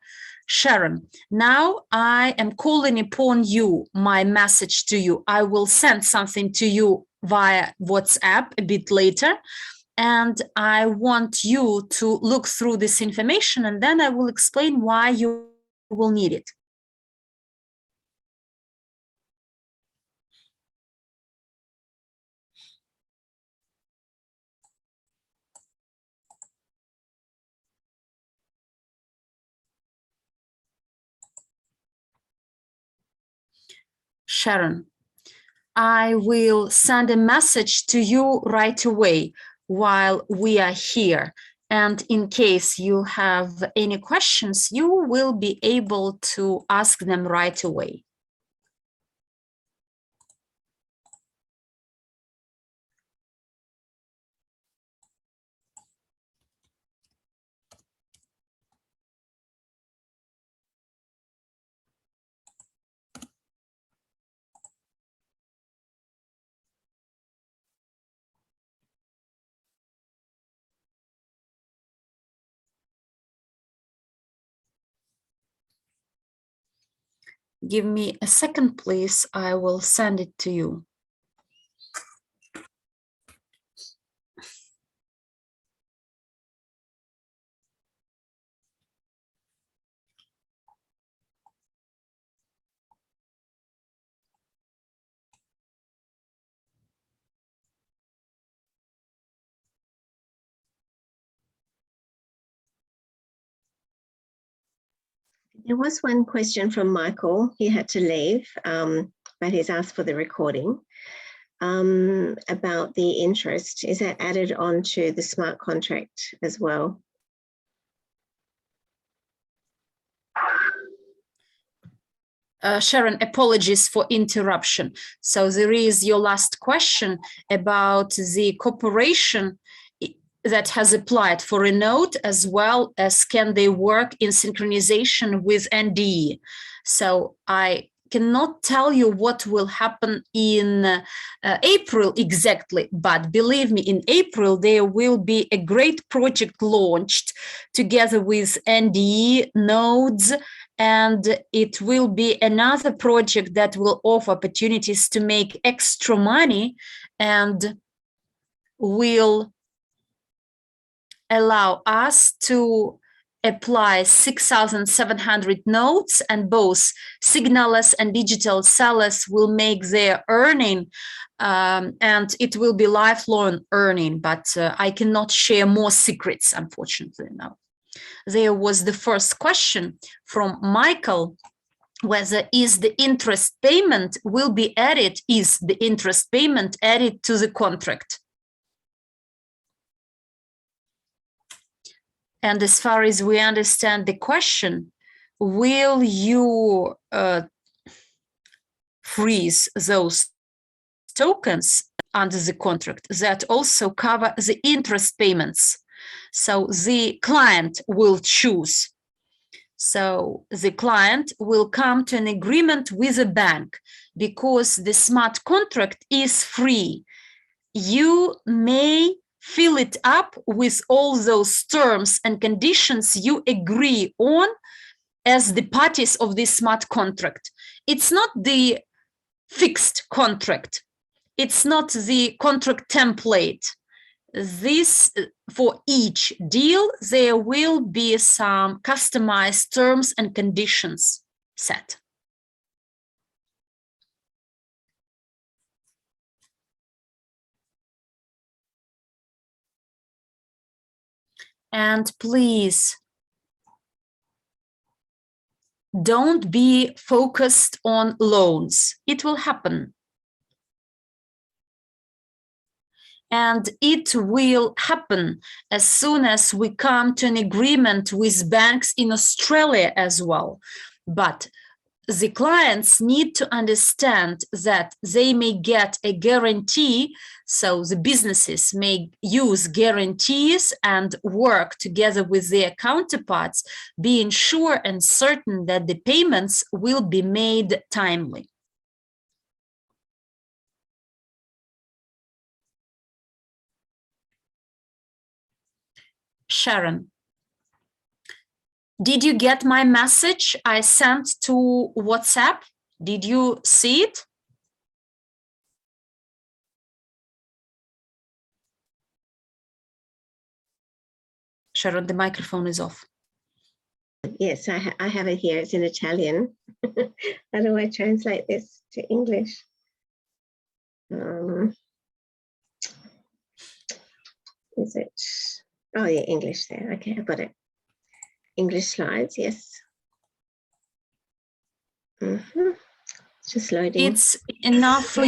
Sharon, now I am calling upon you, my message to you. I will send something to you via WhatsApp a bit later, and I want you to look through this information, and then I will explain why you will need it. Sharon, I will send a message to you right away while we are here. And in case you have any questions, you will be able to ask them right away. Give me a second, please. I will send it to you. There was one question from Michael. He had to leave, but he's asked for the recording about the interest. Is that added onto the smart contract as well? Sharon, apologies for interruption. So there is your last question about the corporation that has applied for a note, as well as can they work in synchronization with NDE. So I cannot tell you what will happen in April exactly, but believe me, in April, there will be a great project launched together with NDE nodes, and it will be another project that will offer opportunities to make extra money and will allow us to apply 6,700 notes, and both signalers and digital sellers will make their earning, and it will be lifelong earning, but I cannot share more secrets, unfortunately, now. There was the first question from Michael, whether is the interest payment will be added, is the interest payment added to the contract? And as far as we understand the question, will you freeze those tokens under the contract that also cover the interest payments? So the client will choose. So the client will come to an agreement with a bank because the smart contract is free. You may fill it up with all those terms and conditions you agree on as the parties of this smart contract. It's not the fixed contract. It's not the contract template. This, for each deal, there will be some customized terms and conditions set. And please, don't be focused on loans. It will happen. And it will happen as soon as we come to an agreement with banks in Australia as well. But the clients need to understand that they may get a guarantee, so the businesses may use guarantees and work together with their counterparts, being sure and certain that the payments will be made timely. Sharon, did you get my message I sent to WhatsApp? Did you see it? Sharon, the microphone is off. Yes, I have it here. It's in Italian. How do I translate this to English? Is it? Oh, yeah, English there. Okay, I've got it. English slides, yes. It's just loading. It's enough for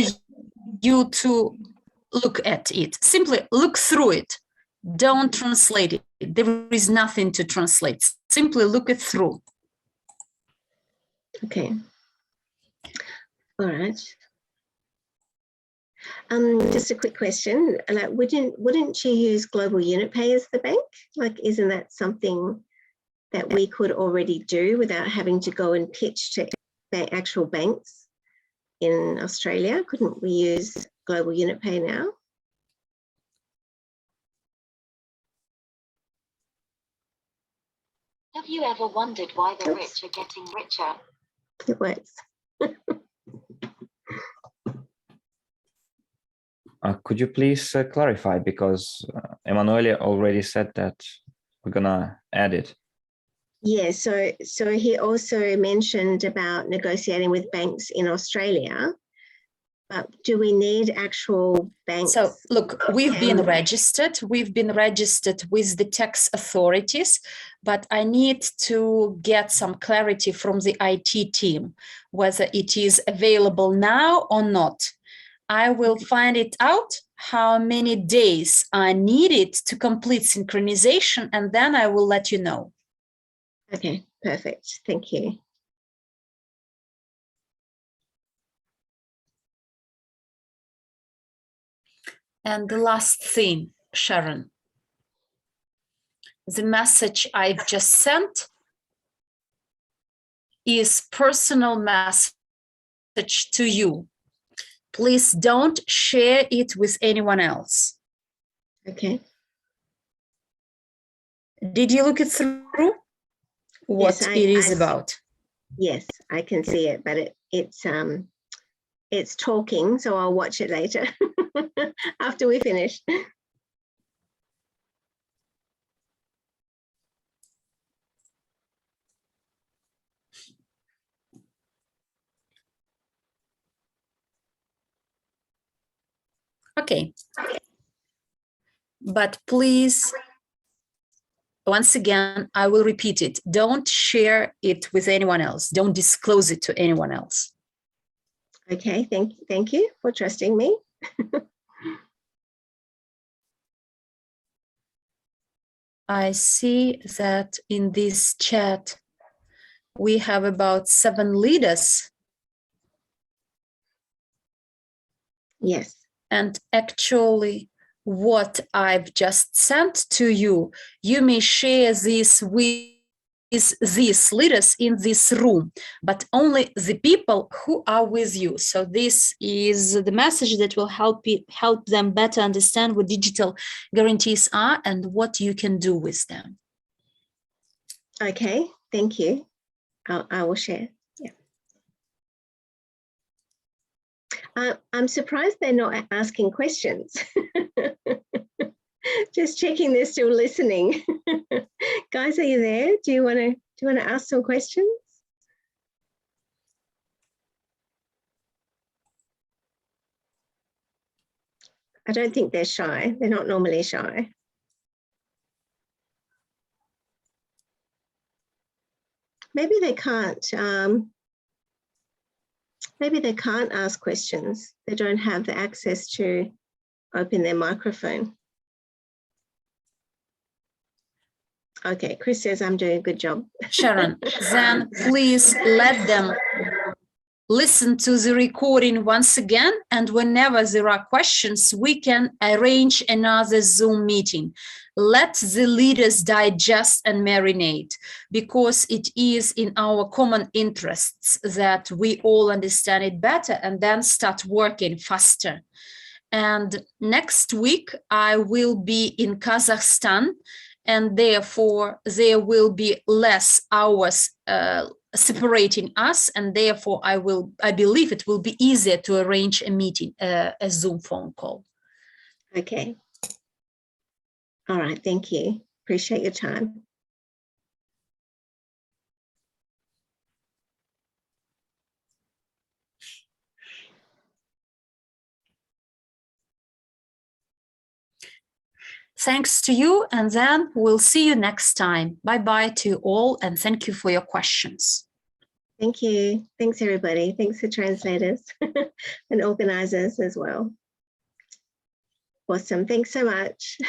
you to look at it. Simply look through it. Don't translate it. There is nothing to translate. Simply look it through. Okay. All right. Just a quick question. Like, wouldn't you use Global Unit Pay as the bank? Like, isn't that something that we could already do without having to go and pitch to actual banks in Australia? Couldn't we use Global Unit Pay now? Have you ever wondered why the rich are getting richer? It works. Could you please clarify, because Emanuele already said that we're gonna add it. Yeah, so he also mentioned about negotiating with banks in Australia. But do we need actual banks? So look, we've been registered with the tax authorities, but I need to get some clarity from the IT team, whether it is available now or not. I will find it out how many days are needed to complete synchronization, and then I will let you know. Okay, perfect. Thank you. And the last thing, Sharon, the message I've just sent is personal message to you. Please don't share it with anyone else. Okay. Did you look it through? What Yes, it is about? Yes, I can see it, but it's talking, so I'll watch it later after we finish. Okay. But please, once again, I will repeat it. Don't share it with anyone else. Don't disclose it to anyone else. Okay, thank you for trusting me. I see that in this chat, we have about 7 leaders. Yes. And actually, what I've just sent to you, you may share this with these leaders in this room, but only the people who are with you. So this is the message that will help them better understand what digital guarantees are and what you can do with them. Okay, thank you. I will share. Yeah. I'm surprised they're not asking questions. Just checking they're still listening. Guys, are you there? Do you want to ask some questions? I don't think they're shy. They're not normally shy. Maybe they can't. Maybe they can't ask questions. They don't have the access to open their microphone. Okay, Chris says I'm doing a good job. Sharon, then please let them listen to the recording once again, and whenever there are questions, we can arrange another Zoom meeting. Let the leaders digest and marinate, because it is in our common interests that we all understand it better and then start working faster. And next week, I will be in Kazakhstan, and therefore there will be less hours separating us, and therefore I believe it will be easier to arrange a meeting, a Zoom phone call. Okay. All right, thank you. Appreciate your time. Thanks to you, and then we'll see you next time. Bye-bye to you all, and thank you for your questions. Thank you. Thanks, everybody. Thanks to translators and organizers as well. Awesome. Thanks so much.